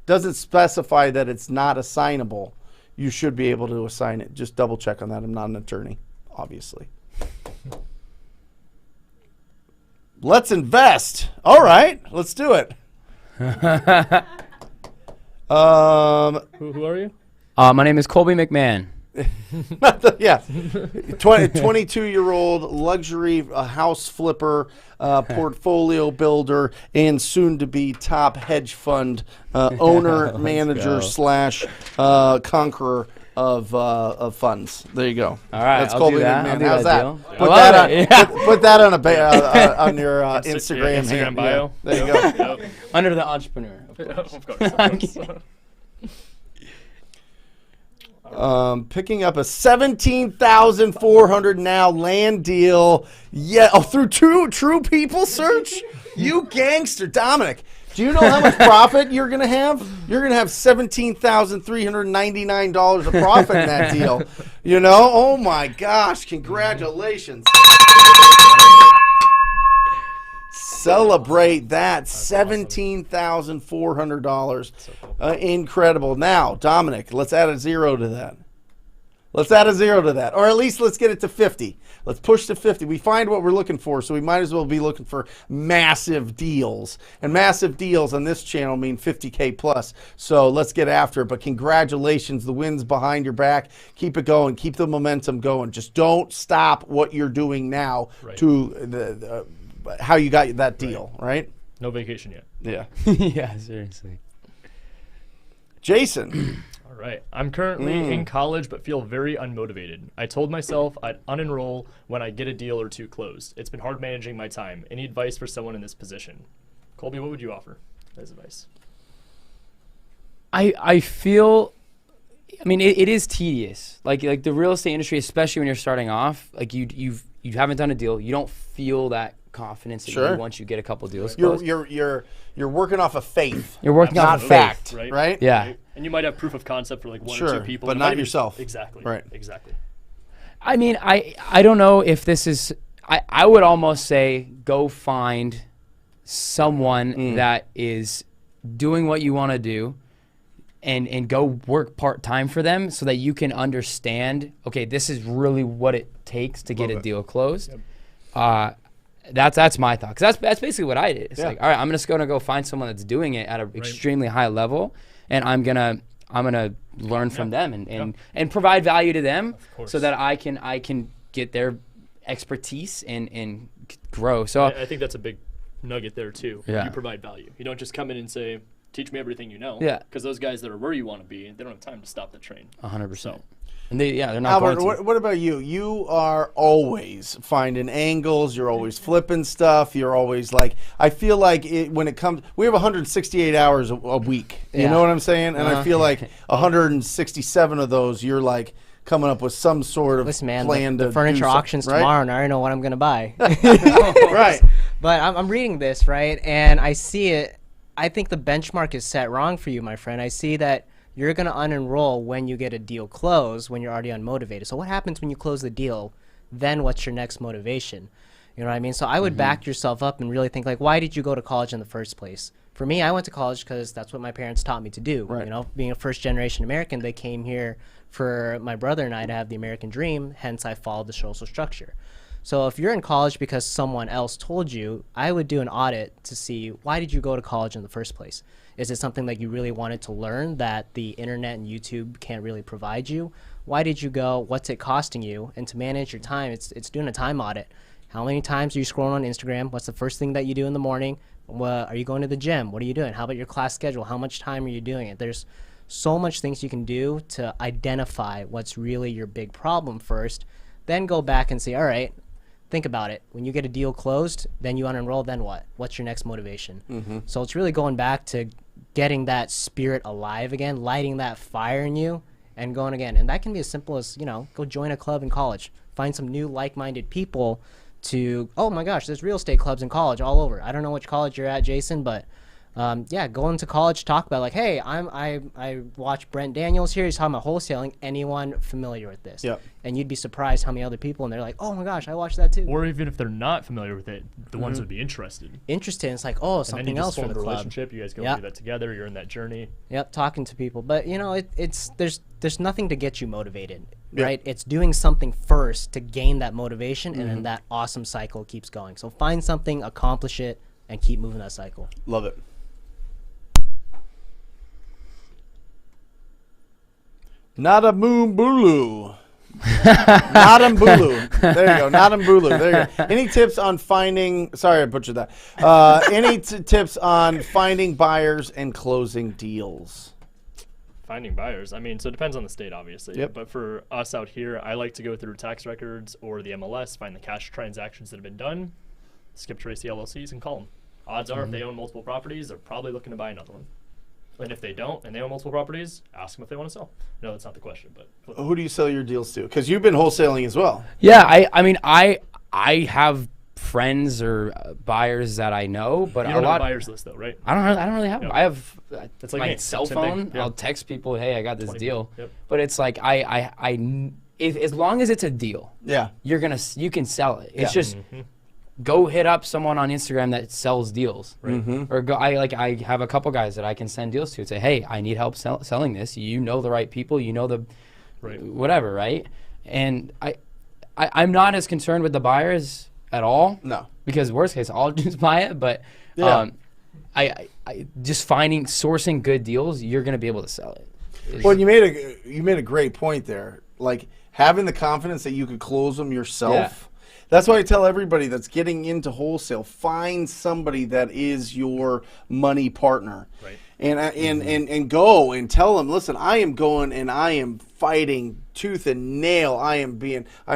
S2: doesn't specify that it's not assignable, you should be able to assign it. Just double check on that. I'm not an attorney, obviously. Let's invest. All right, let's do it.
S3: Who are you?
S4: My name is Colby McMahon.
S2: 22-year-old luxury house flipper, portfolio builder, and soon-to-be top hedge fund owner, manager / conqueror of funds. There you go.
S4: All right,
S2: that's
S4: I'll
S2: Colby
S4: do that.
S2: McMahon.
S4: I'll do
S2: How's
S4: that
S2: that?
S4: deal.
S2: Put that on your Instagram,
S3: Instagram bio.
S2: Yeah, there you go.
S3: Yep.
S4: Under the entrepreneur, of course.
S2: Picking up a $17,400 now land deal. Yeah, through True People search? You gangster. Dominic, do you know how much profit you're going to have? You're going to have $17,399 of profit in that deal. Oh my gosh, congratulations. Celebrate that. $17,400. Incredible. Now, Dominic, let's add a zero to that. Or at least let's get it to 50. Let's push to 50. We find what we're looking for, so we might as well be looking for massive deals. And massive deals on this channel mean 50K plus. So let's get after it. But congratulations. The wind's behind your back. Keep it going. Keep the momentum going. Just don't stop what you're doing now to how you got that deal, right?
S3: No vacation yet.
S2: Yeah.
S4: Yeah, seriously.
S2: Jason.
S3: All right. I'm currently in college but feel very unmotivated. I told myself I'd unenroll when I get a deal or two closed. It's been hard managing my time. Any advice for someone in this position? Colby, what would you offer as advice?
S4: I feel, it is tedious. Like the real estate industry, especially when you're starting off, like you haven't done a deal, you don't feel that confidence that you once you get a couple deals closed.
S2: You're working off of faith.
S4: You're working off of
S2: fact,
S4: faith,
S2: right?
S4: Yeah.
S3: Right? And you might have proof of concept for like one or two people,
S2: but not yourself.
S3: Exactly.
S2: Right.
S3: Exactly.
S4: I don't know if this is. I would almost say go find someone that is doing what you want to do, and go work part-time for them so that you can understand, okay, this is really what it takes to get a deal closed.
S3: Yep.
S4: That's my thought. Because that's basically what I did. It's
S2: Yeah.
S4: like, all right, I'm just going to go find someone that's doing it at an extremely high level, and I'm gonna learn from them and provide value to them so that I can get their expertise and grow. So
S3: I think that's a big nugget there too.
S4: Yeah.
S3: You provide value. You don't just come in and say, teach me everything you know.
S4: Yeah.
S3: Because those guys that are where you want to be, they don't have time to stop the train.
S4: 100%. And they're not
S2: Albert,
S4: going to.
S2: what about you? You are always finding angles. You're always flipping stuff. You're always like, I feel like when it comes, we have 168 hours a week. You know what I'm saying? And I feel like 167 of those, you're like coming up with some sort of
S5: Listen, man,
S2: plan
S5: the
S2: to
S5: furniture
S2: do
S5: auctions
S2: something, right?
S5: tomorrow, and I already know what I'm gonna buy.
S2: Right.
S5: But I'm reading this, right, and I see it. I think the benchmark is set wrong for you, my friend. I see that you're going to unenroll when you get a deal closed, when you're already unmotivated. So what happens when you close the deal? Then what's your next motivation? You know what I mean? So I would back yourself up and really think, like, why did you go to college in the first place? For me, I went to college because that's what my parents taught me to do.
S2: Right.
S5: You know, being a first-generation American, they came here for my brother and I to have the American dream. Hence, I followed the social structure. So if you're in college because someone else told you, I would do an audit to see, why did you go to college in the first place? Is it something that you really wanted to learn that the internet and YouTube can't really provide you? Why did you go? What's it costing you? And to manage your time, it's doing a time audit. How many times are you scrolling on Instagram? What's the first thing that you do in the morning? Are you going to the gym? What are you doing? How about your class schedule? How much time are you doing it? There's so much things you can do to identify what's really your big problem first. Then go back and say, all right, think about it. When you get a deal closed, then you unenroll, then what? What's your next motivation? So it's really going back to getting that spirit alive again, lighting that fire in you, and going again. And that can be as simple as, go join a club in college. Find some new like-minded people to, oh my gosh, there's real estate clubs in college all over. I don't know which college you're at, Jason, but go into college, talk about like, hey, I watch Brent Daniels here. He's talking about wholesaling. Anyone familiar with this?
S2: Yep.
S5: And you'd be surprised how many other people, and they're like, oh my gosh, I watched that too.
S3: Or even if they're not familiar with it, the ones would be interested.
S5: Interested. It's like, oh,
S3: And then
S5: something
S3: you
S5: else
S3: just
S5: for
S3: form
S5: the
S3: a
S5: club.
S3: relationship. You guys go
S5: Yep.
S3: do that together. You're in that journey.
S5: Yep, talking to people. But there's nothing to get you motivated,
S2: Yeah.
S5: right? It's doing something first to gain that motivation, and then that awesome cycle keeps going. So find something, accomplish it, and keep moving that cycle.
S2: Love it. Nada Bulu. Nadambulu. There you go. Nadambulu. There you go. Any tips on finding? Sorry, I butchered that. Any tips on finding buyers and closing deals?
S3: Finding buyers. I mean, so it depends on the state, obviously.
S2: Yep.
S3: But for us out here, I like to go through tax records or the MLS, find the cash transactions that have been done, skip trace the LLCs, and call them. Odds are, if they own multiple properties, they're probably looking to buy another one. And if they don't, and they own multiple properties, ask them if they want to sell. No, that's not the question, but
S2: Who do you sell your deals to? Because you've been wholesaling as well.
S4: Yeah, I mean, I have friends or buyers that I know, but
S3: you
S4: a
S3: don't have
S4: lot.
S3: a buyer's list, though, right?
S4: I don't really have.
S3: Yep.
S4: I have
S3: That's like
S4: my
S3: me.
S4: cell
S3: Same thing.
S4: phone.
S3: Yeah.
S4: I'll text people, hey, I got this
S3: 20
S4: deal.
S3: people. Yep.
S4: But it's like if, as long as it's a deal,
S2: Yeah.
S4: you can sell it. It's
S2: Yeah.
S4: just go hit up someone on Instagram that sells deals, or go. I have a couple guys that I can send deals to and say, hey, I need help selling this. You know the right people. You know the whatever, right? And I'm not as concerned with the buyers at all.
S2: No.
S4: Because worst case, I'll just buy it. But
S2: Yeah.
S4: I just sourcing good deals, you're gonna be able to sell it.
S2: Well, you made a great point there. Like having the confidence that you could close them yourself.
S4: Yeah.
S2: That's why I tell everybody that's getting into wholesale, find somebody that is your money partner.
S3: Right.
S2: And go and tell them, listen, I am going and I am fighting tooth and nail. I'm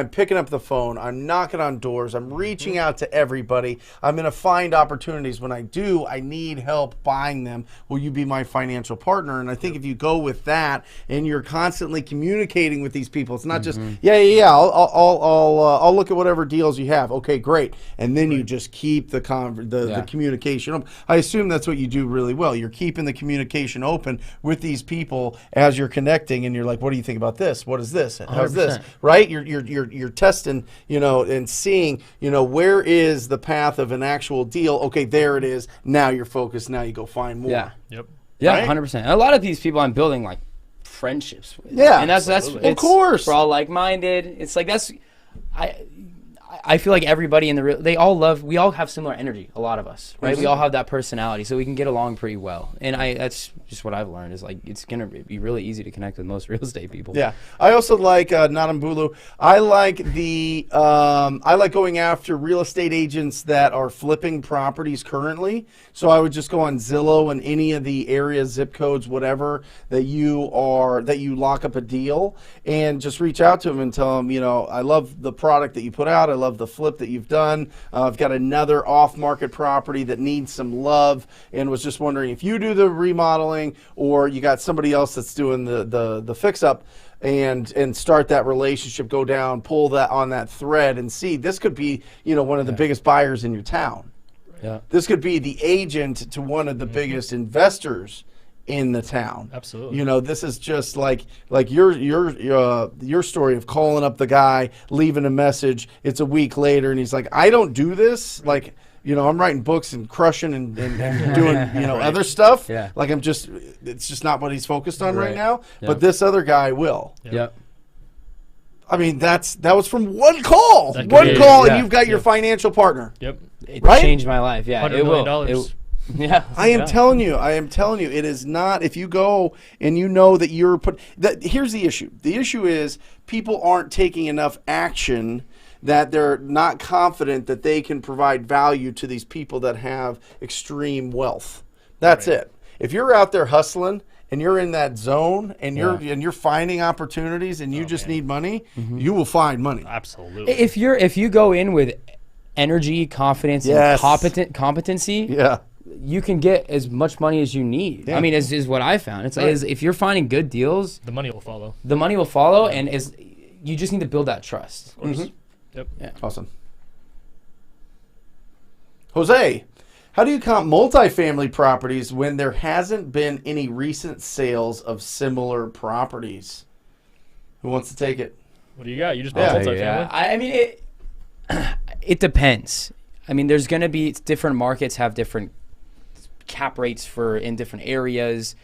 S2: picking up the phone. I'm knocking on doors. I'm reaching out to everybody. I'm going to find opportunities. When I do, I need help buying them. Will you be my financial partner? And I think if you go with that and you're constantly communicating with these people, it's not just, I'll look at whatever deals you have. Okay, great. And then you just keep the communication open. I assume that's what you do really well. You're keeping the communication open with these people as you're connecting, and you're like, what do you think about this? What is this? How's this?
S4: 100%.
S2: Right? You're testing, and seeing, where is the path of an actual deal? Okay, there it is. Now you're focused. Now you go find more.
S4: Yeah.
S3: Yep.
S4: Yeah,
S2: Right?
S4: 100%. A lot of these people I'm building like friendships with.
S2: Yeah,
S4: and that's
S2: of course.
S4: we're all like-minded. It's like I feel like everybody in we all have similar energy, a lot of us, right? We all have that personality, so we can get along pretty well. And that's just what I've learned is like it's going to be really easy to connect with most real estate people.
S2: Yeah. I also like Nanambulu. I like going after real estate agents that are flipping properties currently. So I would just go on Zillow and any of the area zip codes, whatever that you lock up a deal, and just reach out to them and tell them, I love the product that you put out. I love the flip that you've done. I've got another off-market property that needs some love, and was just wondering if you do the remodeling or you got somebody else that's doing the fix-up, and start that relationship, go down, pull that on that thread, and see this could be one of the biggest buyers in your town.
S4: Yeah.
S2: This could be the agent to one of the biggest investors in the town.
S3: Absolutely.
S2: This is just like your story of calling up the guy, leaving a message. It's a week later, and he's like, I don't do this. Like, I'm writing books and crushing and doing, other stuff.
S4: Yeah.
S2: Like it's just not what he's focused on right now.
S4: Yep.
S2: But this other guy will.
S4: Yep.
S2: I mean, that was from one call.
S3: That could
S2: One
S3: be-
S2: call,
S4: yeah.
S2: and you've got your financial partner.
S3: Yep.
S4: It
S2: Right?
S4: changed my life. Yeah,
S3: $100
S4: it will.
S3: million.
S4: Yeah.
S2: I am telling you, it is not. If you go and you know that you're here's the issue. The issue is people aren't taking enough action, that they're not confident that they can provide value to these people that have extreme wealth. That's it. If you're out there hustling and you're in that zone and you're finding opportunities and you just need money, you will find money.
S3: Absolutely.
S4: If you go in with energy, confidence,
S2: Yes.
S4: and competency,
S2: Yeah.
S4: you can get as much money as you need.
S2: Yeah.
S4: I mean, is what I found. It's like if you're finding good deals,
S3: the money will follow.
S4: the money will follow, and you just need to build that trust.
S3: Of course. Yep.
S2: Awesome. Jose, how do you comp multifamily properties when there hasn't been any recent sales of similar properties? Who wants to take it?
S3: What do you got? You just bought multifamily?
S4: Yeah. I mean, it depends. I mean, there's going to be different markets have different cap rates in different areas.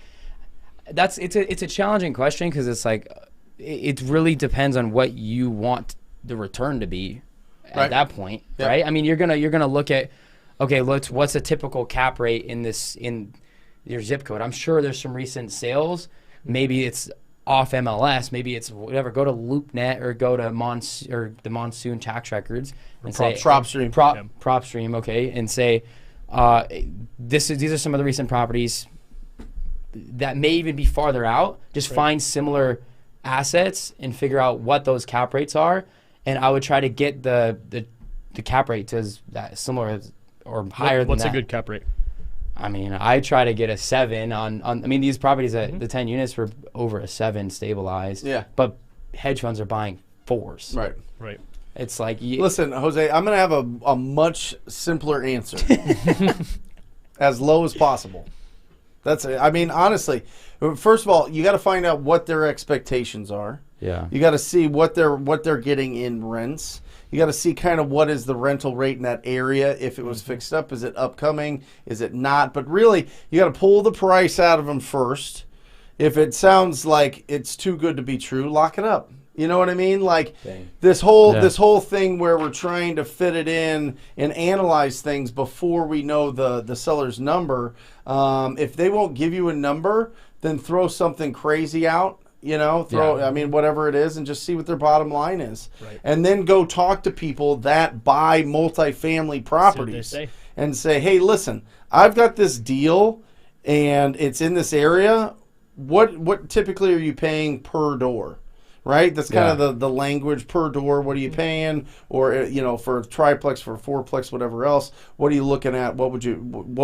S4: It's a challenging question because it's like it really depends on what you want the return to be at that point, right? I mean, you're gonna look at, okay, what's a typical cap rate in your zip code? I'm sure there's some recent sales. Maybe it's off MLS. Maybe it's whatever. Go to LoopNet or go to the Monsoon tax records and say
S2: PropStream.
S4: PropStream, okay, and say these are some of the recent properties that may even be farther out. Just find similar assets and figure out what those cap rates are, and I would try to get the cap rate to that similar as, or higher than that.
S3: What's a good cap rate?
S4: I mean, I try to get a 7 on I mean, these properties at the 10 units were over a 7 stabilized.
S2: Yeah.
S4: But hedge funds are buying 4s.
S3: Right.
S4: It's like
S2: Listen, Jose, I'm going to have a much simpler answer. As low as possible. That's it. I mean, honestly, first of all, you got to find out what their expectations are.
S4: Yeah.
S2: You got to see what they're getting in rents. You got to see kind of what is the rental rate in that area. If it was fixed up, is it upcoming? Is it not? But really, you got to pull the price out of them first. If it sounds like it's too good to be true, lock it up. You know what I mean? Like this whole thing where we're trying to fit it in and analyze things before we know the seller's number. If they won't give you a number, then throw something crazy out. I mean, whatever it is, and just see what their bottom line is.
S3: Right.
S2: And then go talk to people that buy multifamily properties and say, hey, listen, I've got this deal and it's in this area. What typically are you paying per door? Right? That's kind of the language per door. What are you paying? Or, for a triplex, for a fourplex, whatever else, what are you looking at? What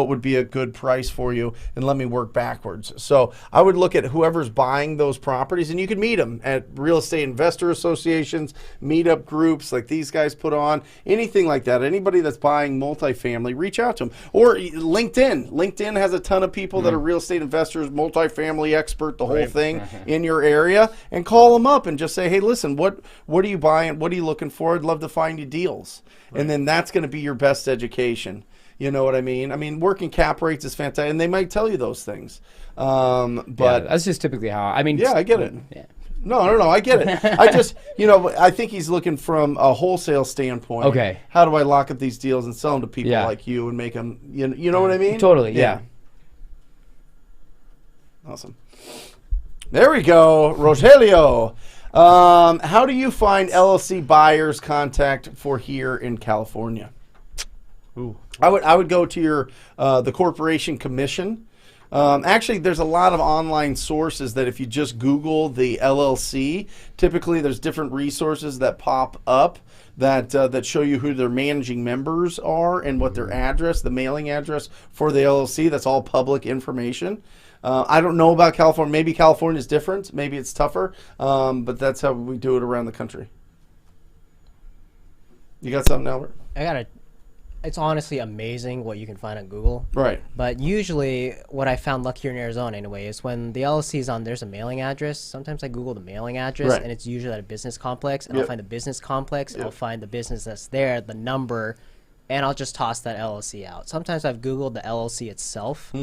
S2: would be a good price for you? And let me work backwards. So I would look at whoever's buying those properties, and you can meet them at real estate investor associations, meetup groups like these guys put on, anything like that. Anybody that's buying multifamily, reach out to them. Or LinkedIn. LinkedIn has a ton of people that are real estate investors, multifamily expert, the whole thing in your area, and call them up and just say, hey, listen, what are you buying? What are you looking for? I'd love to find you deals. And then that's going to be your best education. You know what I mean? I mean, working cap rates is fantastic, and they might tell you those things. But
S4: that's just typically how, I mean.
S2: Yeah, I get it.
S4: Yeah.
S2: No, I get it. I just, I think he's looking from a wholesale standpoint.
S4: Okay.
S2: How do I lock up these deals and sell them to people like you and make them, you know what I mean?
S4: Totally, yeah.
S2: Awesome. There we go, Rogelio. How do you find LLC buyers contact for here in California?
S3: Ooh.
S2: I would go to your the Corporation Commission. Actually, there's a lot of online sources that if you just Google the LLC, typically there's different resources that pop up that show you who their managing members are and what their address, the mailing address for the LLC. That's all public information. I don't know about California. Maybe California is different. Maybe it's tougher. But that's how we do it around the country. You got something, Albert?
S5: It's honestly amazing what you can find on Google.
S2: Right.
S5: But usually what I found lucky here in Arizona anyway is when the LLC is on, there's a mailing address. Sometimes I Google the mailing address and it's usually at a business complex. And I'll find the business complex. I'll find the business that's there, the number, and I'll just toss that LLC out. Sometimes I've Googled the LLC itself.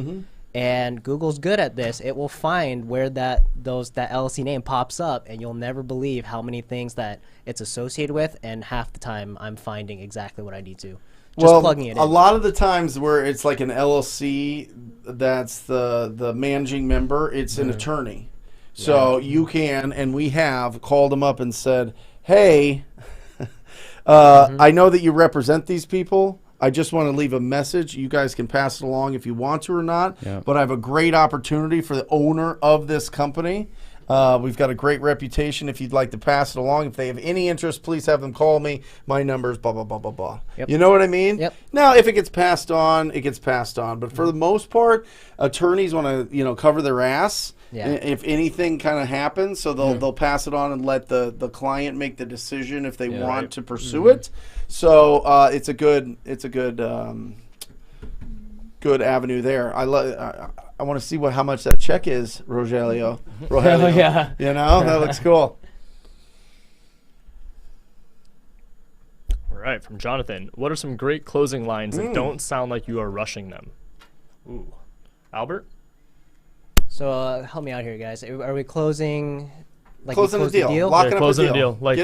S5: And Google's good at this. It will find where that LLC name pops up, and you'll never believe how many things that it's associated with. And half the time, I'm finding exactly what I need to. Just plugging it in.
S2: A lot of the times where it's like an LLC, that's the managing member. It's an attorney, so you can, and we have called them up and said, "Hey, I know that you represent these people. I just want to leave a message. You guys can pass it along if you want to or not. But I have a great opportunity for the owner of this company. We've got a great reputation. If you'd like to pass it along, if they have any interest, please have them call me. My number is blah, blah, blah, blah, blah." You know what I mean? Now, if it gets passed on, it gets passed on. But for the most part, attorneys want to, cover their ass. If anything kind of happens, so they'll pass it on and let the client make the decision if they want to pursue it. So it's a good good avenue there. I want to see how much that check is, Rogelio.
S4: Yeah.
S2: That looks cool.
S3: All right, from Jonathan. What are some great closing lines that don't sound like you are rushing them? Ooh. Albert?
S5: So help me out here, guys. Are we closing? Like
S2: closing a deal, locking up a deal,
S3: like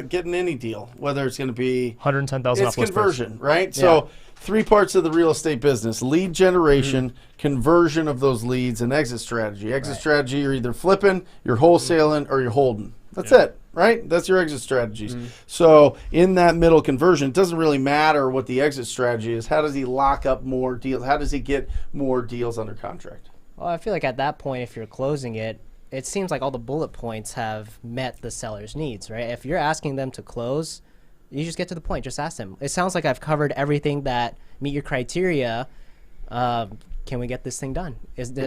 S2: getting any deal, whether it's going to be
S3: $110,000
S2: it's conversion, right? So 3 parts of the real estate business: lead generation, conversion of those leads, and exit strategy. Exit strategy, you're either flipping, you're wholesaling, or you're holding. That's it, right? That's your exit strategies. So in that middle conversion, it doesn't really matter what the exit strategy is. How does he lock up more deals? How does he get more deals under contract?
S5: Well, I feel like at that point, if you're closing it, it seems like all the bullet points have met the seller's needs, right? If you're asking them to close, you just get to the point. Just ask them. It sounds like I've covered everything that meet your criteria. Can we get this thing done?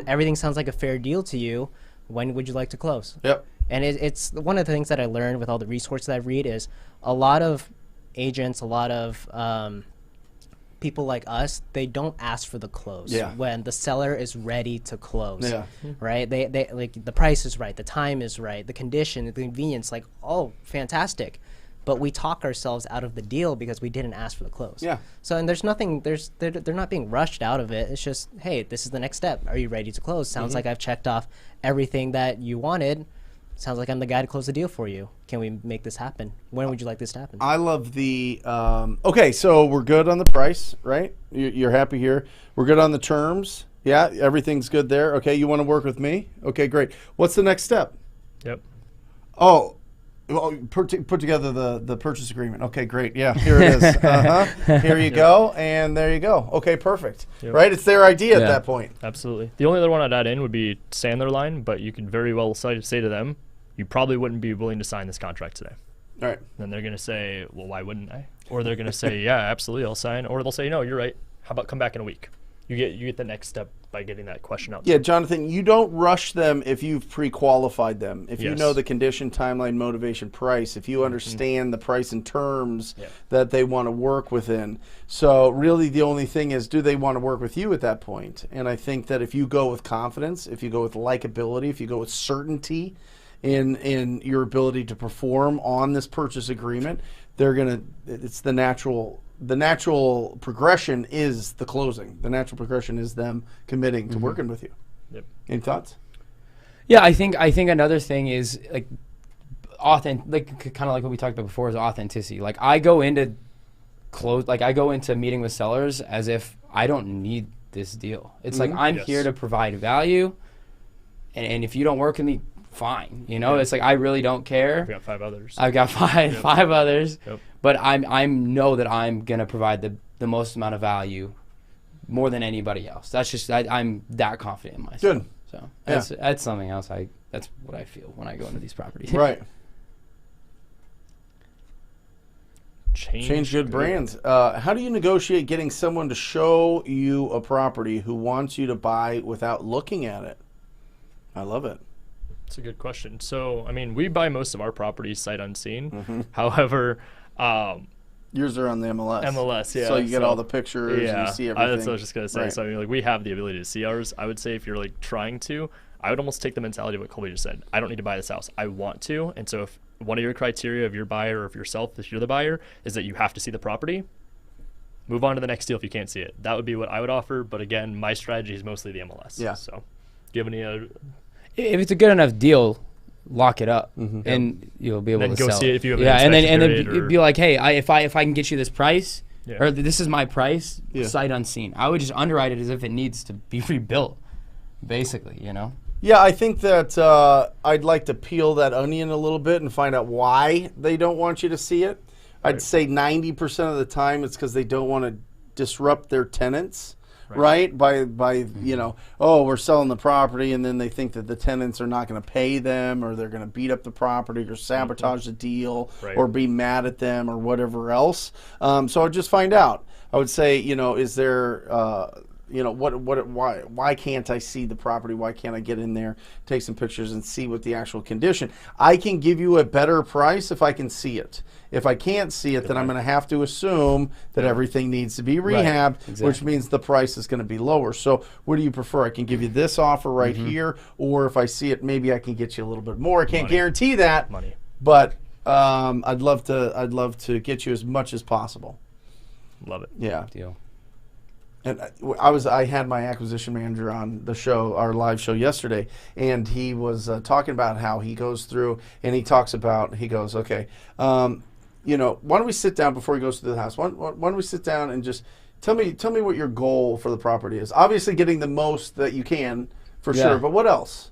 S5: Everything sounds like a fair deal to you. When would you like to close?
S2: Yep.
S5: And it's one of the things that I learned with all the resources I read is a lot of agents, a lot of people like us, they don't ask for the close when the seller is ready to close. Right? They like the price is right, the time is right, the condition, the convenience, like, oh, fantastic. But we talk ourselves out of the deal because we didn't ask for the close. So and there's nothing they're not being rushed out of it. It's just, hey, this is the next step. Are you ready to close? Sounds like I've checked off everything that you wanted. Sounds like I'm the guy to close the deal for you. Can we make this happen? When would you like this to happen?
S2: I love the okay, so we're good on the price, right? You're happy here. We're good on the terms. Yeah, everything's good there. Okay, you want to work with me? Okay, great. What's the next step? Oh, put together the purchase agreement. Okay, great. Yeah, here it is. Here you go, and there you go. Okay, perfect. Right? It's their idea at that point.
S3: Absolutely. The only other one I'd add in would be Sandler line, but you could very well say to them, you probably wouldn't be willing to sign this contract today.
S2: All right.
S3: Then they're going to say, well, why wouldn't I? Or they're going to say, yeah, absolutely, I'll sign. Or they'll say, no, you're right. How about come back in a week? You get the next step by getting that question out.
S2: Yeah, Jonathan, you don't rush them if you've pre-qualified them. If you know the condition, timeline, motivation, price, if you understand the price and terms that they want to work within. So really the only thing is, do they want to work with you at that point? And I think that if you go with confidence, if you go with likability, if you go with certainty in your ability to perform on this purchase agreement, it's the natural progression is the closing. The natural progression is them committing to working with you. Any thoughts?
S4: Yeah, I think another thing is, like, like kind of like what we talked about before is authenticity. Like I go into meeting with sellers as if I don't need this deal. It's like I'm here to provide value, and if you don't work with me, fine. You know, it's like I really don't care.
S3: I've got 5 others.
S4: I've got five others, but I know that I'm gonna provide the most amount of value, more than anybody else. That's just I'm that confident in myself.
S2: Good.
S4: So that's something else. That's what I feel when I go into these properties.
S2: Right.
S3: Change
S2: good brands. How do you negotiate getting someone to show you a property who wants you to buy without looking at it? I love it.
S3: That's a good question. So, I mean, we buy most of our properties sight unseen. However,
S2: yours are on the MLS.
S3: MLS, yeah.
S2: So you get all the pictures and you see everything.
S3: That's what I was just going to say. Right. So, I mean, like, we have the ability to see ours. I would say if you're, like, trying to, I would almost take the mentality of what Colby just said. I don't need to buy this house. I want to. And so if one of your criteria of your buyer or of yourself, if you're the buyer, is that you have to see the property, move on to the next deal if you can't see it. That would be what I would offer. But, again, my strategy is mostly the MLS.
S2: Yeah.
S3: So, do you have any
S4: if it's a good enough deal, lock it up, and you'll be able to
S3: go
S4: sell
S3: see it if you have
S4: and then be like, hey, if I can get you this price, or this is my price, sight unseen. I would just underwrite it as if it needs to be rebuilt, basically, you know.
S2: Yeah, I think that I'd like to peel that onion a little bit and find out why they don't want you to see it. I'd say 90% of the time it's because they don't want to disrupt their tenants. Right? By you know, oh, we're selling the property, and then they think that the tenants are not going to pay them, or they're going to beat up the property or sabotage the deal or be mad at them or whatever else. So I'd just find out. I would say, you know, is there you know, why can't I see the property? Why can't I get in there, take some pictures and see what the actual condition? I can give you a better price if I can see it. If I can't see it, then I'm going to have to assume that everything needs to be rehabbed, which means the price is going to be lower. So what do you prefer? I can give you this offer right here, or if I see it, maybe I can get you a little bit more. I can't guarantee that, but I'd love to get you as much as possible.
S3: Love it.
S2: Yeah.
S4: Deal.
S2: And I had my acquisition manager on the show, our live show yesterday, and he was talking about how he goes through and he talks about, he goes, okay, you know, why don't we sit down before he goes to the house? Why don't we sit down and just tell me what your goal for the property is? Obviously, getting the most that you can for sure, but what else?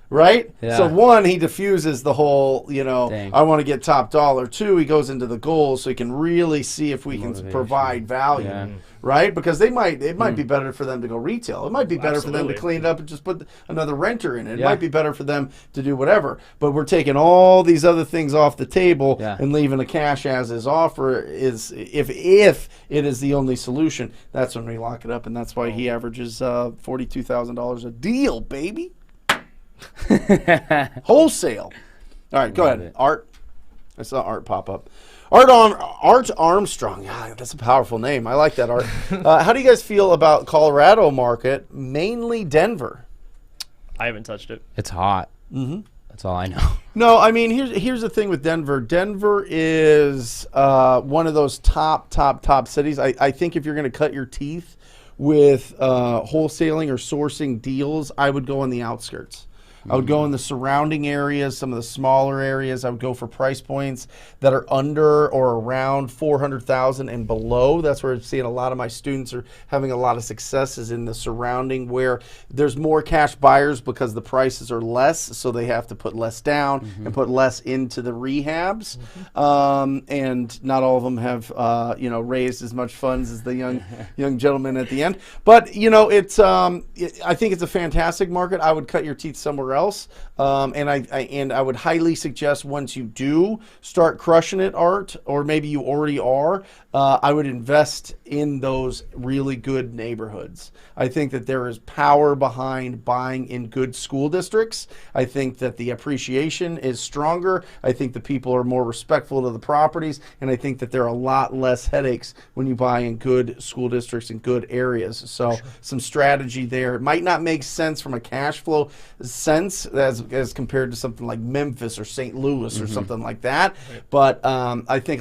S2: Right?
S4: Yeah.
S2: So one, he diffuses the whole, you know, I want to get top dollar. Two, he goes into the goals so he can really see if we can provide value, right? Because it might be better for them to go retail. It might be better for them to clean it up and just put another renter in it. It might be better for them to do whatever. But we're taking all these other things off the table and leaving a cash as is offer is if it is the only solution. That's when we lock it up, and that's why he averages $42,000 a deal, baby. Wholesale. All right, go ahead. Art. I saw Art pop up. Art Armstrong. Yeah, that's a powerful name. I like that, Art. How do you guys feel about Colorado market, mainly Denver?
S3: I haven't touched it.
S4: It's hot. That's all I know.
S2: No, I mean, here's the thing with Denver. Denver is one of those top cities. I think if you're going to cut your teeth with wholesaling or sourcing deals, I would go on the outskirts. I would go in the surrounding areas, some of the smaller areas. I would go for price points that are under or around $400,000 and below. That's where I'm seeing a lot of my students are having a lot of successes in the surrounding where there's more cash buyers because the prices are less, so they have to put less down and put less into the rehabs. And not all of them have raised as much funds as the young gentleman at the end. But it's I think it's a fantastic market. I would cut your teeth somewhere else, and I would highly suggest once you do start crushing it, Art, or maybe you already are, I would invest in those really good neighborhoods. I think that there is power behind buying in good school districts. I think that the appreciation is stronger. I think the people are more respectful to the properties, and I think that there are a lot less headaches when you buy in good school districts and good areas. So some strategy there. It might not make sense from a cash flow sense as compared to something like Memphis or St. Louis or something like that. But I think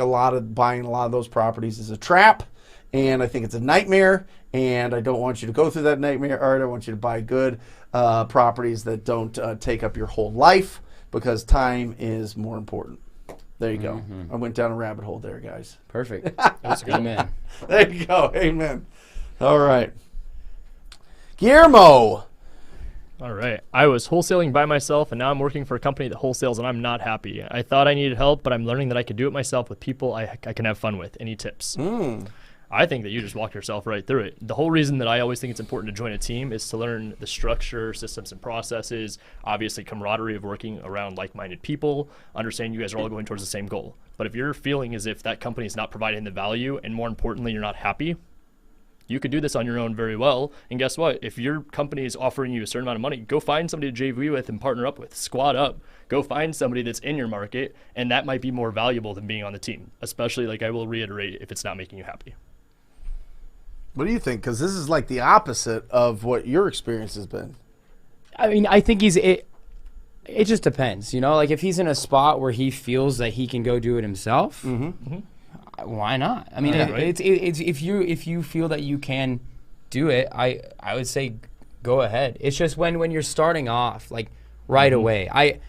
S2: buying a lot of those properties is a trap, and I think it's a nightmare, and I don't want you to go through that nightmare, Art. I want you to buy good properties that don't take up your whole life, because time is more important. There you go. I went down a rabbit hole there, guys.
S4: Perfect. That's good, man.
S2: There you go. Amen. All right. Guillermo.
S3: All right. I was wholesaling by myself, and now I'm working for a company that wholesales, and I'm not happy. I thought I needed help, but I'm learning that I could do it myself with people I can have fun with. Any tips? I think that you just walk yourself right through it. The whole reason that I always think it's important to join a team is to learn the structure, systems, and processes, obviously camaraderie of working around like-minded people, understanding you guys are all going towards the same goal. But if you're feeling as if that company is not providing the value, and more importantly, you're not happy, you could do this on your own very well. And guess what? If your company is offering you a certain amount of money, go find somebody to JV with and partner up with. Squad up. Go find somebody that's in your market, and that might be more valuable than being on the team, especially, like I will reiterate, if it's not making you happy.
S2: What do you think? Because this is like the opposite of what your experience has been.
S4: I mean, I think it just depends, you know? Like, if he's in a spot where he feels that he can go do it himself, why not? I mean, it's if you feel that you can do it, I would say go ahead. It's just when you're starting off, like, right away.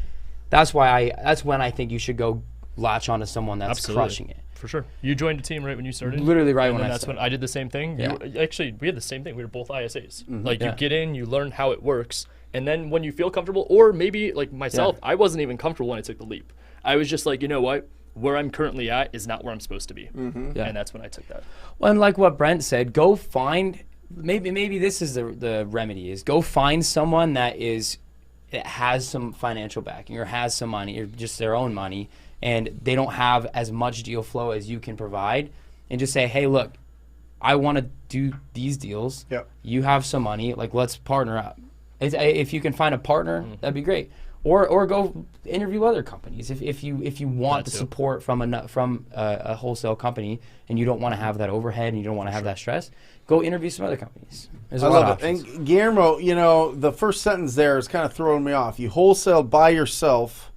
S4: That's when I think you should go latch onto someone that's crushing it.
S3: For sure. You joined a team right when you started?
S4: Literally right when I
S3: started. That's when I did the same thing.
S4: Yeah.
S3: Actually, we had the same thing. We were both ISAs. You get in, you learn how it works, and then when you feel comfortable, or maybe like myself, I wasn't even comfortable when I took the leap. I was just like, you know what? Where I'm currently at is not where I'm supposed to be. And that's when I took that.
S4: Well, and like what Brent said, go find, maybe this is the remedy, is go find someone that has some financial backing or has some money or just their own money, and they don't have as much deal flow as you can provide, and just say, hey, look, I want to do these deals.
S2: Yep.
S4: You have some money, like, let's partner up. If you can find a partner, that'd be great. Or go interview other companies if you want the support from a wholesale company and you don't want to have that overhead and you don't want to have that stress. Go interview some other companies. There's a lot of options.
S2: And Guillermo, you know, the first sentence there is kind of throwing me off. You wholesaled by yourself,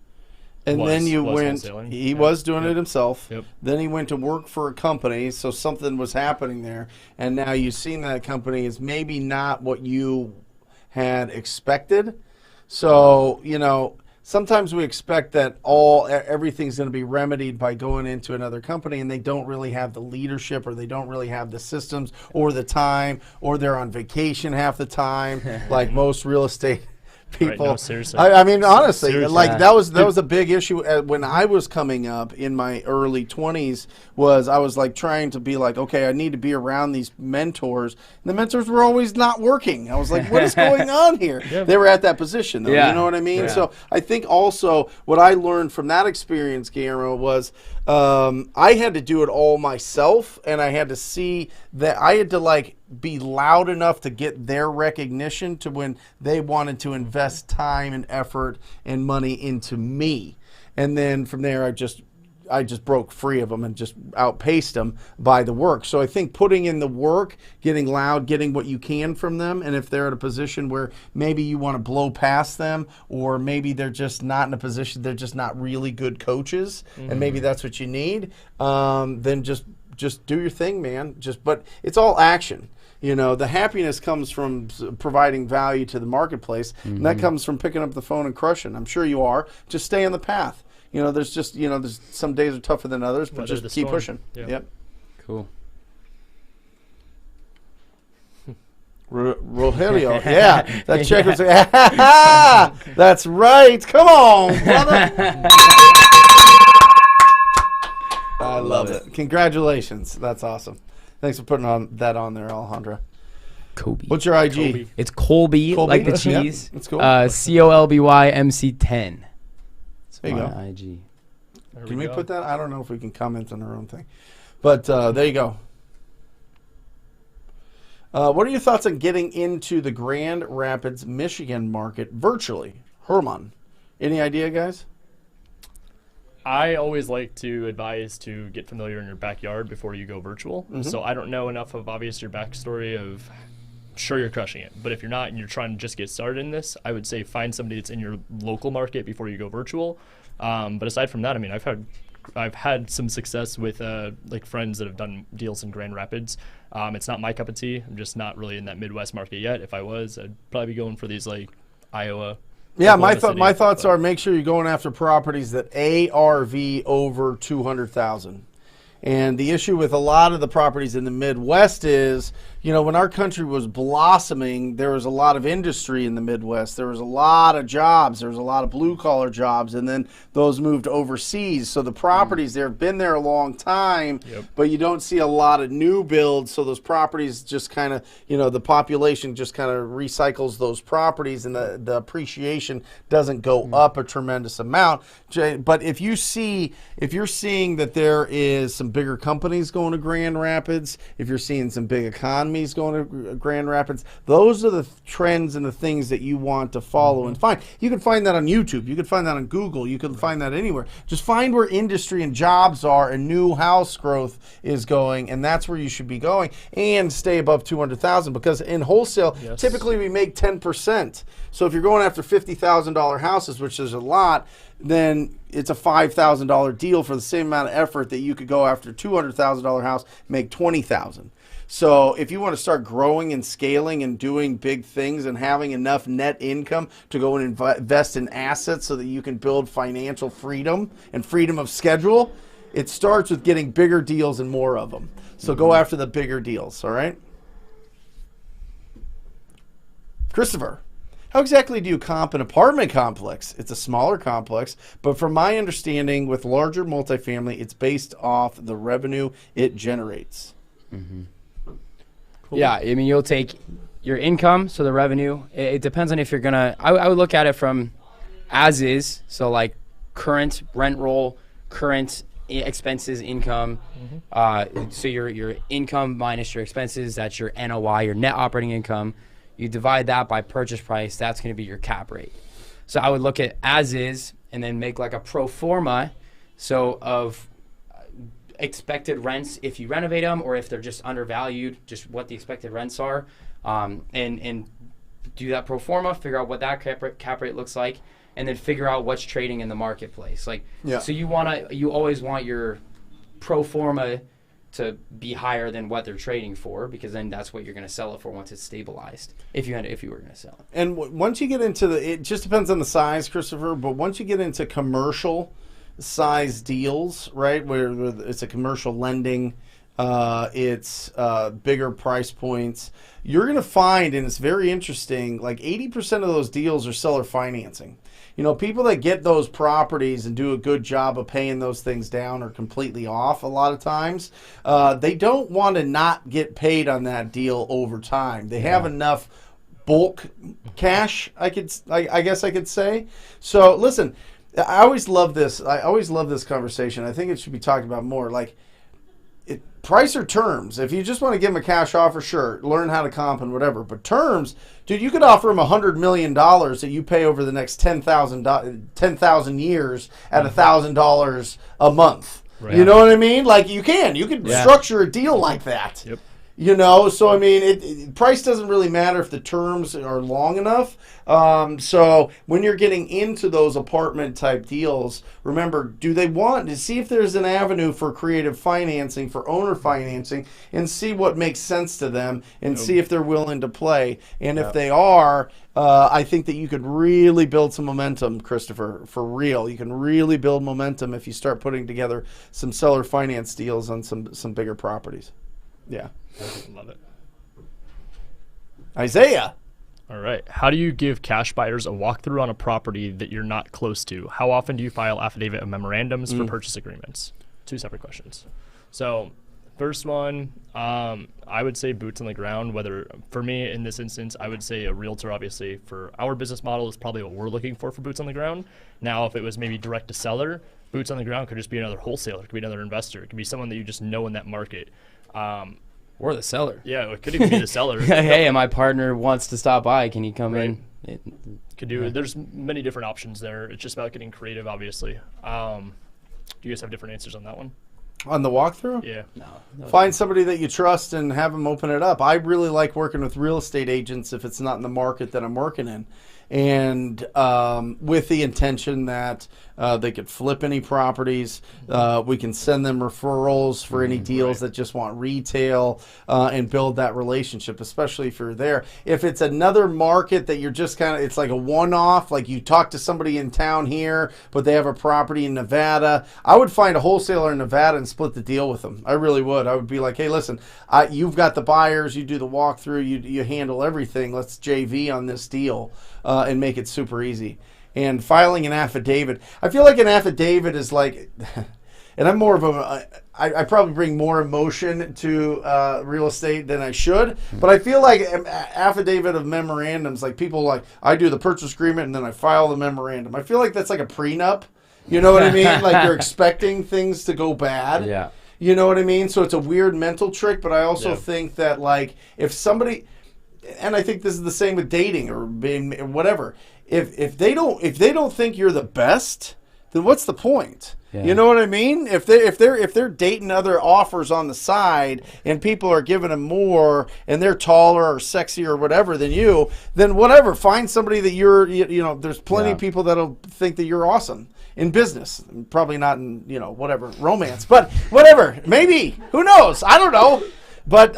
S2: and then you went. He was doing it himself.
S3: Yep.
S2: Then he went to work for a company, so something was happening there, and now you've seen that company is maybe not what you had expected. So, you know, sometimes we expect that everything's going to be remedied by going into another company, and they don't really have the leadership, or they don't really have the systems or the time, or they're on vacation half the time, like most real estate people.
S3: Right, no, seriously.
S2: I mean, honestly,
S3: Seriously.
S2: like that was a big issue when I was coming up in my early 20s. Was I was like trying to be like, okay, I need to be around these mentors. And the mentors were always not working. I was like, what is going on here? They were at that position, though. You know what I mean? Yeah. So I think also what I learned from that experience, Guillermo, was I had to do it all myself, and I had to see that I had to like be loud enough to get their recognition to when they wanted to invest time and effort and money into me. And then from there, I just broke free of them and just outpaced them by the work. So I think putting in the work, getting loud, getting what you can from them, and if they're at a position where maybe you want to blow past them, or maybe they're just not in a position, they're just not really good coaches, and maybe that's what you need, then just do your thing, man. But it's all action. You know, the happiness comes from providing value to the marketplace, and that comes from picking up the phone and crushing. I'm sure you are. Just stay on the path. You know, there's some days are tougher than others, but just keep pushing. Yeah. Yep.
S4: Cool.
S2: Rogelio, yeah, that check was. That's right. Come on, brother. I love it. Congratulations. That's awesome. Thanks for putting that on there, Alejandra.
S4: Kobe.
S2: What's your IG?
S3: Kobe.
S4: It's Colby, like the cheese.
S2: Yep, that's cool.
S4: COLBYMC10.
S2: There you go.
S4: IG.
S2: Can we put that? I don't know if we can comment on our own thing. But there you go. What are your thoughts on getting into the Grand Rapids, Michigan market virtually? Herman, any idea, guys?
S3: I always like to advise to get familiar in your backyard before you go virtual. So I don't know enough of obviously your backstory of, sure, you're crushing it, but if you're not and you're trying to just get started in this, I would say find somebody that's in your local market before you go virtual. But aside from that, I mean, I've had some success with like friends that have done deals in Grand Rapids. It's not my cup of tea. I'm just not really in that Midwest market yet. If I was, I'd probably be going for these like Iowa,
S2: Yeah, my thoughts are make sure you're going after properties that ARV over 200,000. And the issue with a lot of the properties in the Midwest is, you know, when our country was blossoming, there was a lot of industry in the Midwest. There was a lot of jobs. There was a lot of blue-collar jobs, and then those moved overseas. So the properties there have been there a long time, but you don't see a lot of new builds. So those properties just kind of, you know, the population just kind of recycles those properties, and the appreciation doesn't go up a tremendous amount. But if you're seeing that there is some bigger companies going to Grand Rapids, if you're seeing some big economies going to Grand Rapids, those are the trends and the things that you want to follow and find. You can find that on YouTube. You can find that on Google. You can find that anywhere. Just find where industry and jobs are and new house growth is going, and that's where you should be going, and stay above 200,000, because in wholesale, typically we make 10%. So if you're going after $50,000 houses, which is a lot, then it's a $5,000 deal for the same amount of effort that you could go after a $200,000 house, make $20,000. So if you want to start growing and scaling and doing big things and having enough net income to go and invest in assets so that you can build financial freedom and freedom of schedule, it starts with getting bigger deals and more of them. So go after the bigger deals, all right? Christopher, how exactly do you comp an apartment complex? It's a smaller complex, but from my understanding, with larger multifamily, it's based off the revenue it generates.
S4: Cool. Yeah, I mean, you'll take your income, so the revenue. It depends on if you're gonna. I would look at it from as is, so like current rent roll, current expenses, income. So your income minus your expenses, that's your NOI, your net operating income. You divide that by purchase price, that's going to be your cap rate. So I would look at as is and then make like a pro forma, so of expected rents if you renovate them, or if they're just undervalued, just what the expected rents are, and do that pro forma, figure out what that cap rate looks like, and then figure out what's trading in the marketplace. So you always want your pro forma to be higher than what they're trading for, because then that's what you're going to sell it for once it's stabilized, if you were going to sell it.
S2: And once you get into it just depends on the size, Christopher, but once you get into commercial size deals, right, where it's a commercial lending, it's bigger price points, you're going to find, and it's very interesting, like 80% of those deals are seller financing. You know, people that get those properties and do a good job of paying those things down are completely off a lot of times. They don't want to not get paid on that deal over time. They have enough bulk cash, I guess I could say. So listen, I always love this. I always love this conversation. I think it should be talked about more. Like, price or terms. If you just want to give them a cash offer, sure, learn how to comp and whatever. But terms, dude, you could offer them $100 million that you pay over the next 10,000 years at $1,000 a month. Right. You know what I mean? Like, you could structure a deal like that. Yep. You know, so I mean, price doesn't really matter if the terms are long enough. So when you're getting into those apartment type deals, remember, do they want to see if there's an avenue for creative financing, for owner financing, and see what makes sense to them, and see if they're willing to play. And if they are, I think that you could really build some momentum, Christopher, for real. You can really build momentum if you start putting together some seller finance deals on some bigger properties. Yeah.
S3: Love it.
S2: Isaiah.
S3: All right. How do you give cash buyers a walkthrough on a property that you're not close to? How often do you file affidavit of memorandums for purchase agreements? Two separate questions. So first one, I would say boots on the ground. Whether, for me in this instance, I would say a realtor, obviously, for our business model is probably what we're looking for boots on the ground. Now, if it was maybe direct to seller, boots on the ground could just be another wholesaler. It could be another investor. It could be someone that you just know in that market.
S4: Or the seller.
S3: Yeah, it could even be the seller.
S4: Hey, my partner wants to stop by. Can you come in?
S3: Could do. There's many different options there. It's just about getting creative, obviously. Do you guys have different answers on that one?
S2: On the walkthrough?
S3: Yeah.
S2: No. Find somebody that you trust and have them open it up. I really like working with real estate agents if it's not in the market that I'm working in. And with the intention that They could flip any properties. We can send them referrals for any deals that just want retail and build that relationship, especially if you're there. If it's another market that you're just kind of, it's like a one-off, like you talk to somebody in town here, but they have a property in Nevada, I would find a wholesaler in Nevada and split the deal with them. I really would. I would be like, hey, listen, you've got the buyers, you do the walkthrough, you handle everything. Let's JV on this deal and make it super easy. And filing an affidavit. I feel like an affidavit is like, and I'm more of I probably bring more emotion to real estate than I should, but I feel like an affidavit of memorandums, like people like, I do the purchase agreement and then I file the memorandum. I feel like that's like a prenup. You know what I mean? Like you're expecting things to go bad.
S4: Yeah.
S2: You know what I mean? So it's a weird mental trick, but I also think that like if somebody, and I think this is the same with dating or being whatever. If they don't think you're the best, then what's the point? Yeah. You know what I mean? If they're dating other offers on the side and people are giving them more and they're taller or sexier or whatever than you, then whatever. Find somebody that you know. There's plenty of people that'll think that you're awesome in business. Probably not in whatever romance, but whatever. Maybe, who knows? I don't know. But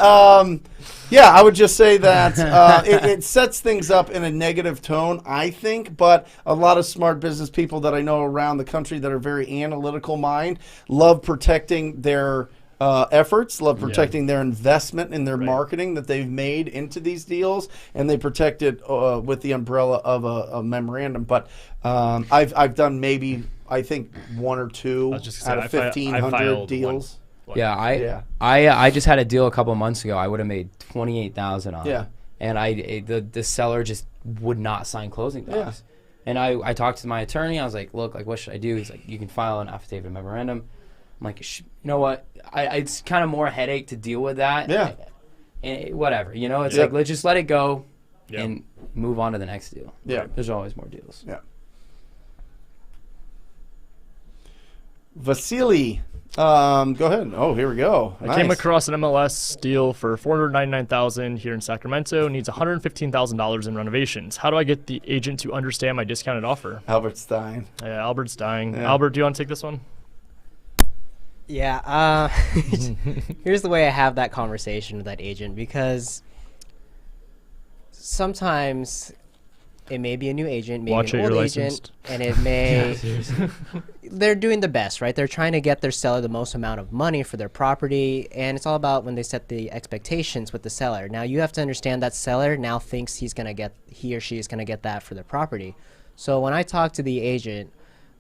S2: yeah, I would just say that it sets things up in a negative tone, I think. But a lot of smart business people that I know around the country that are very analytical mind love protecting their efforts, love protecting their investment in their marketing that they've made into these deals, and they protect it with the umbrella of a memorandum. But I've done maybe, I think, 1 or 2 out of 1,500 deals.
S4: I just had a deal a couple of months ago. I would have made $28,000 on it, and the seller just would not sign closing docs. And I talked to my attorney. I was like, look, like, what should I do? He's like, you can file an affidavit of memorandum. I'm like, you know what? It's kind of more headache to deal with that. And whatever, it's like, let's just let it go and move on to the next deal. There's always more deals.
S2: Vasily. Go ahead. Oh, here we go.
S3: I came across an MLS deal for $499,000 here in Sacramento. Needs $115,000 in renovations. How do I get the agent to understand my discounted offer?
S2: Albert Stein.
S3: Yeah, Albert's dying. Albert, do you want to take this one?
S5: Yeah. Here's the way I have that conversation with that agent, because sometimes it may be a new agent, maybe an old agent, and it may they're doing the best, right? They're trying to get their seller the most amount of money for their property, and it's all about when they set the expectations with the seller. Now you have to understand that seller now thinks he or she is gonna get that for their property. So when I talk to the agent,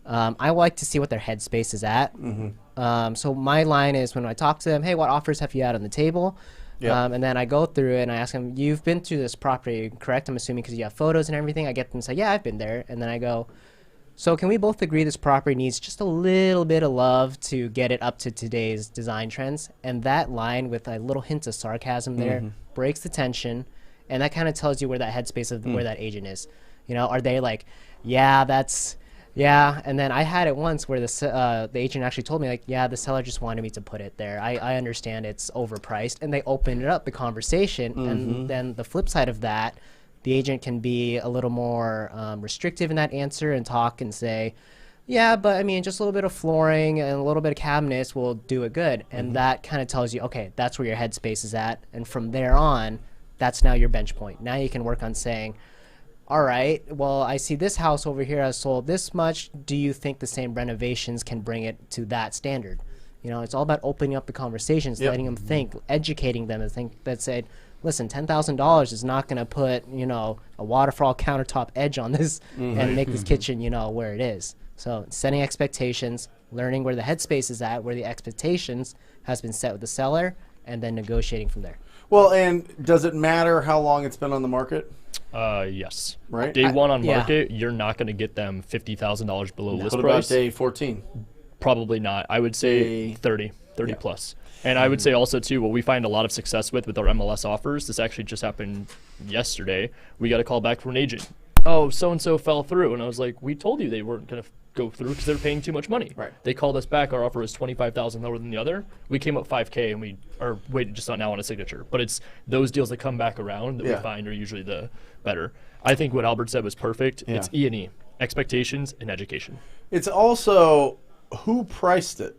S5: I like to see what their headspace is at. So my line is, when I talk to them, hey, what offers have you had on the table? And then I go through it and I ask them, you've been to this property, correct? I'm assuming because you have photos and everything. I get them to say, yeah, I've been there. And then I go, so can we both agree this property needs just a little bit of love to get it up to today's design trends? And that line with a little hint of sarcasm there breaks the tension. And that kind of tells you where that headspace of where that agent is. Are they like, yeah, and then I had it once where the agent actually told me, like, yeah, the seller just wanted me to put it there. I understand it's overpriced. And they opened up the conversation. And then the flip side of that, the agent can be a little more restrictive in that answer and talk and say, yeah, but I mean, just a little bit of flooring and a little bit of cabinets will do it good. And that kind of tells you, okay, that's where your headspace is at. And from there on, that's now your bench point. Now you can work on saying, all right, well, I see this house over here has sold this much. Do you think the same renovations can bring it to that standard? It's all about opening up the conversations, letting them think, educating them, and think that said, listen, $10,000 is not going to put, a waterfall countertop edge on this and make this kitchen, where it is. So setting expectations, learning where the headspace is at, where the expectations has been set with the seller, and then negotiating from there.
S2: Well, and does it matter how long it's been on the market?
S3: Yes.
S2: Right.
S3: Day one on market, you're not going to get them $50,000 below list price.
S2: What about day 14?
S3: Probably not. I would say 30 plus. And I would say also, too, what we find a lot of success with our MLS offers, this actually just happened yesterday. We got a call back from an agent. Oh, so-and-so fell through. And I was like, we told you they weren't going to go through because they're paying too much money.
S2: Right.
S3: They called us back. Our offer was $25,000 lower than the other. We came up $5K and we are waiting just not now on a signature. But it's those deals that come back around that we find are usually the better. I think what Albert said was perfect. It's E&E. expectations, and education.
S2: It's also who priced it.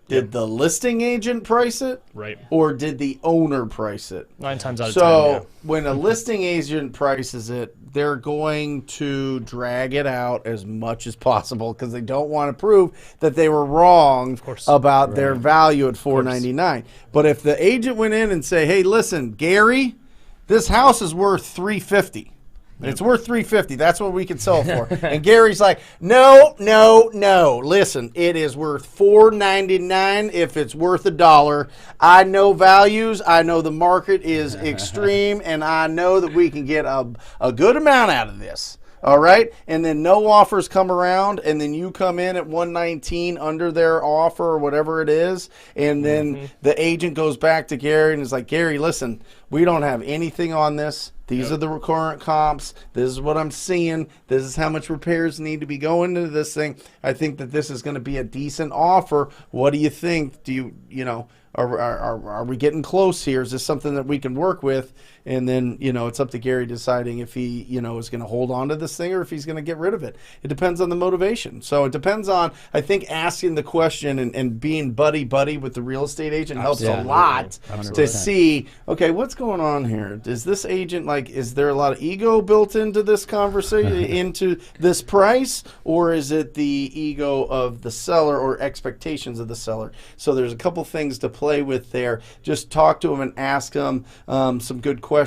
S2: Did the listing agent price it?
S3: Right.
S2: Or did the owner price it?
S3: 9 times out of 10,
S2: So when a listing agent prices it, they're going to drag it out as much as possible because they don't want to prove that they were wrong about their value at $499. But if the agent went in and say, "Hey, listen, Gary, this house is worth $350. It's worth $350. That's what we can sell it for." And Gary's like, no. Listen, it is worth $499 if it's worth $1. I know values. I know the market is extreme, and I know that we can get a good amount out of this. All right, and then no offers come around, and then you come in at 119 under their offer or whatever it is, and then the agent goes back to Gary and is like, "Gary, listen, we don't have anything on this. These are the current comps. This is what I'm seeing. This is how much repairs need to be going into this thing. I think that this is going to be a decent offer. What do you think? Do you know?" Are we getting close here? Is this something that we can work with? And then, it's up to Gary deciding if he, is going to hold on to this thing or if he's going to get rid of it. It depends on the motivation. So it depends on, I think, asking the question and being buddy with the real estate agent helps a lot to see, okay, what's going on here? Is this agent, is there a lot of ego built into this conversation, into this price? Or is it the ego of the seller or expectations of the seller? So there's a couple things to play with there. Just talk to them and ask them some good questions.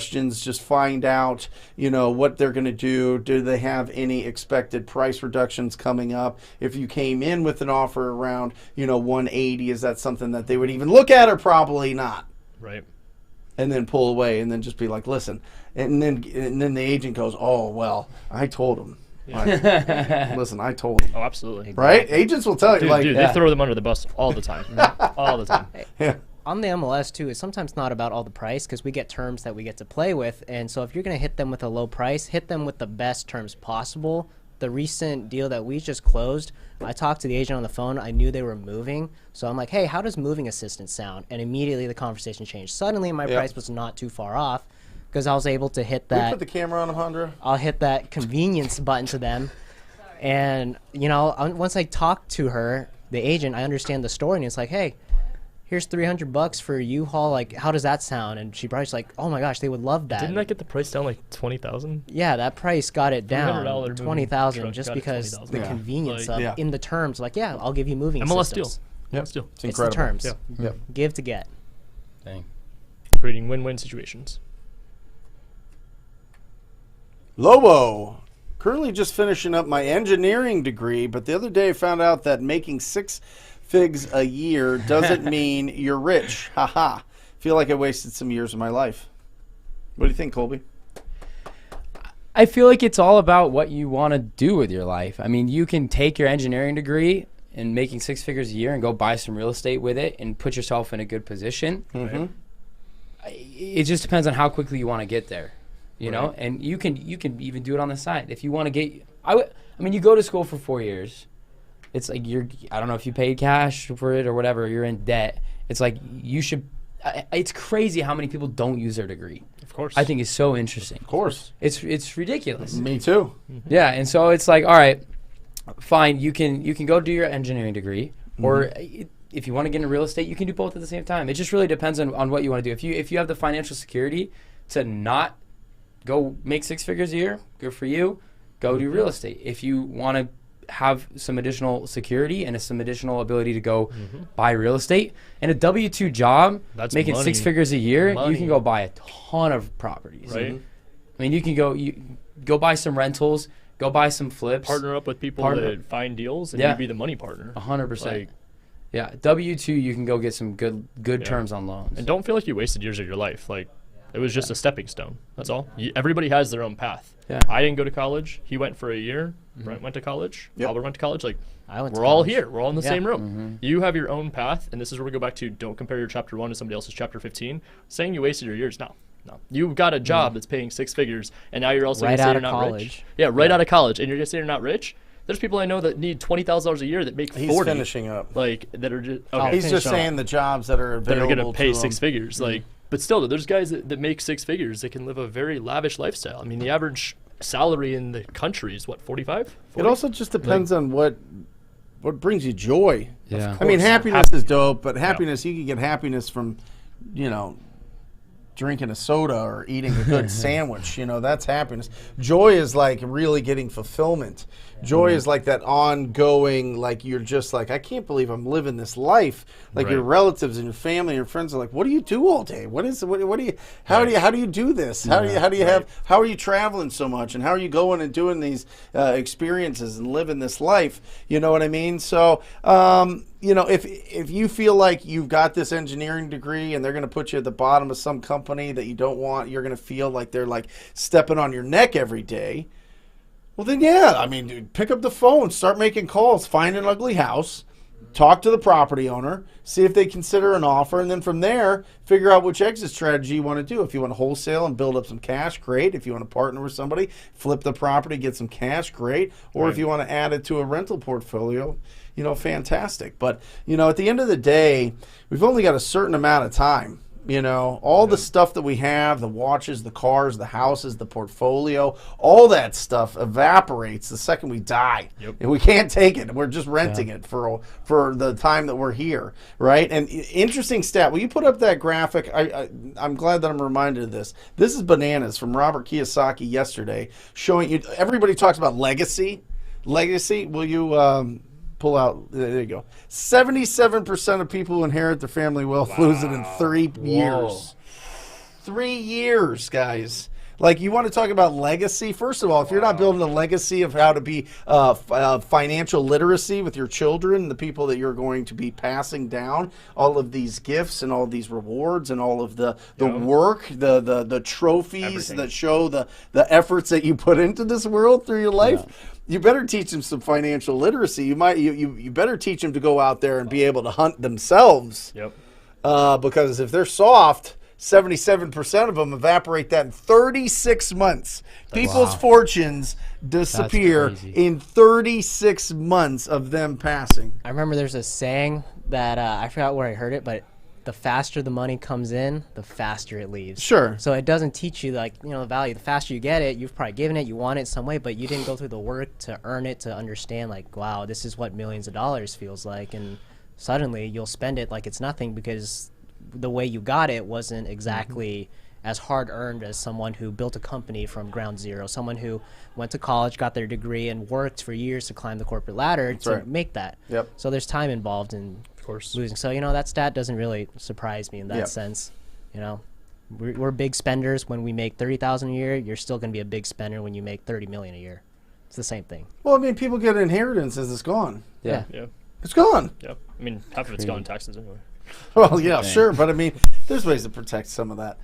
S2: Just find out, what they're going to do. Do they have any expected price reductions coming up? If you came in with an offer around, 180, is that something that they would even look at or probably not?
S3: Right.
S2: And then pull away and then just be like, listen. And then the agent goes, "Oh, well, I told him." Yeah. Listen, I told him.
S3: Oh, absolutely.
S2: Right? Agents will tell you.
S3: Dude, they throw them under the bus all the time. All the time.
S2: Yeah.
S5: On the MLS too, it's sometimes not about all the price because we get terms that we get to play with, and so if you're going to hit them with a low price, hit them with the best terms possible. The recent deal that we just closed, I talked to the agent on the phone. I knew they were moving, so I'm like, "Hey, how does moving assistance sound?" And immediately the conversation changed. Suddenly, my price was not too far off because I was able to hit that.
S2: Can you put the camera on him, Hondra?
S5: I'll hit that convenience button to them, and once I talk to her, the agent, I understand the story, and it's like, "Hey, here's $300 for U-Haul. How does that sound?" And she probably like, "Oh my gosh, they would love that."
S3: Didn't that get the price down $20,000?
S5: Yeah, that price got it down $20,000 just
S3: got
S5: because
S3: $20,000.
S5: the convenience of in the terms. Yeah, I'll give you moving
S3: MLS
S5: systems.
S3: deal. Yep. Deal.
S2: It's incredible.
S5: It's the terms.
S3: Yeah.
S2: Yep.
S5: Give to get.
S4: Dang.
S3: Creating win-win situations.
S2: Lobo. Currently just finishing up my engineering degree, but the other day I found out that making 6 figs a year doesn't mean you're rich. Haha. Feel like I wasted some years of my life. What do you think, Colby?
S4: I feel like it's all about what you want to do with your life. I mean, you can take your engineering degree and making 6 figures a year and go buy some real estate with it and put yourself in a good position.
S2: Mm-hmm.
S4: It just depends on how quickly you want to get there, you know. And you can even do it on the side if you want to get. I mean, you go to school for 4 years. It's like I don't know if you paid cash for it or whatever, you're in debt. It's like you should, it's crazy how many people don't use their degree.
S3: Of course.
S4: I think it's so interesting.
S2: Of course.
S4: It's ridiculous.
S2: Me too.
S4: Mm-hmm. Yeah, and so it's like, all right, fine, you can go do your engineering degree, or if you want to get into real estate, you can do both at the same time. It just really depends on what you want to do. If you have the financial security to not go make 6 figures a year, good for you. Go do real estate. If you want to have some additional security and some additional ability to go buy real estate and a W-2 job,
S3: that's
S4: making
S3: money.
S4: 6 figures a year, you can go buy a ton of properties.
S3: Right.
S4: I mean, you can go buy some rentals, go buy some flips.
S3: Partner up with people that find deals, and you be the money partner.
S4: 100%. Yeah, W-2, you can go get some good terms on loans.
S3: And don't feel like you wasted years of your life. It was just a stepping stone. That's all. Everybody has their own path.
S4: Yeah.
S3: I didn't go to college. He went for a year. Brent went to college. Albert went to college.
S5: We're
S3: all here. We're all in the same room. You have your own path, and this is where we go back to don't compare your chapter 1 to somebody else's chapter 15. Saying you wasted your years, no. You've got a job that's paying 6 figures, and now you're also going to say you're not rich. Yeah, right out of college, and you're going to say you're not rich. There's people I know that need $20,000 a year that make 40.
S2: He's finishing up.
S3: That are just
S2: He's just saying the jobs that are available
S3: that are going to pay
S2: to
S3: 6 figures. But still, there's guys that make 6 figures that can live a very lavish lifestyle. I mean, the average salary in the country is what, 45?
S2: It also just depends on what brings you joy.
S4: Yeah.
S2: I mean, happiness is dope, but happiness, you can get happiness from, drinking a soda or eating a good sandwich. That's happiness. Joy is like really getting fulfillment. Joy is like that ongoing, like you're just like, I can't believe I'm living this life. Like your relatives and your family and your friends are like, what do you do all day? How do you do this? How are you traveling so much, and how are you going and doing these experiences and living this life? You know what I mean? So, if you feel like you've got this engineering degree and they're going to put you at the bottom of some company that you don't want, you're going to feel like they're like stepping on your neck every day. Well, then, dude, pick up the phone, start making calls, find an ugly house, talk to the property owner, see if they consider an offer, and then from there, figure out which exit strategy you want to do. If you want to wholesale and build up some cash, great. If you want to partner with somebody, flip the property, get some cash, great. Or if you want to add it to a rental portfolio, fantastic. But, at the end of the day, we've only got a certain amount of time. All the stuff that we have, the watches, the cars, the houses, the portfolio, all that stuff evaporates the second we die.
S3: Yep.
S2: And we can't take it. We're just renting it for the time that we're here, right? And interesting stat. Will you put up that graphic? I'm glad that I'm reminded of this. This is bananas from Robert Kiyosaki yesterday, showing you. Everybody talks about legacy. Legacy. Will you pull out? There you go. 77% of people who inherit their family wealth lose it in 3 years. 3 years, guys. Like, you want to talk about legacy? First of all, if you're not building a legacy of how to be financial literacy with your children, the people that you're going to be passing down all of these gifts and all of these rewards and all of the work, the trophies that show the efforts that you put into this world through your life, you better teach them some financial literacy. You better teach them to go out there and be able to hunt themselves.
S3: Yep.
S2: Because if they're soft, 77% of them evaporate that in 36 months. People's fortunes disappear in 36 months of them passing.
S5: I remember there's a saying that I forgot where I heard it, but the faster the money comes in, the faster it leaves.
S2: Sure.
S5: So it doesn't teach you the value. The faster you get it, you've probably given it, you want it some way, but you didn't go through the work to earn it, to understand like, wow, this is what millions of dollars feels like, and suddenly you'll spend it like it's nothing because the way you got it wasn't exactly as hard earned as someone who built a company from ground zero, someone who went to college, got their degree, and worked for years to climb the corporate ladder make that.
S2: Yep.
S5: So there's time involved in losing. So that stat doesn't really surprise me in that sense. We're big spenders when we make $30,000 a year. You're still going to be a big spender when you make $30 million a year. It's the same thing.
S2: Well, I mean, people get inheritances. It's gone.
S5: Yeah.
S2: It's gone.
S3: Yep. I mean, half of it's gone in taxes anyway.
S2: Well, yeah, sure, but I mean, there's ways to protect some of that.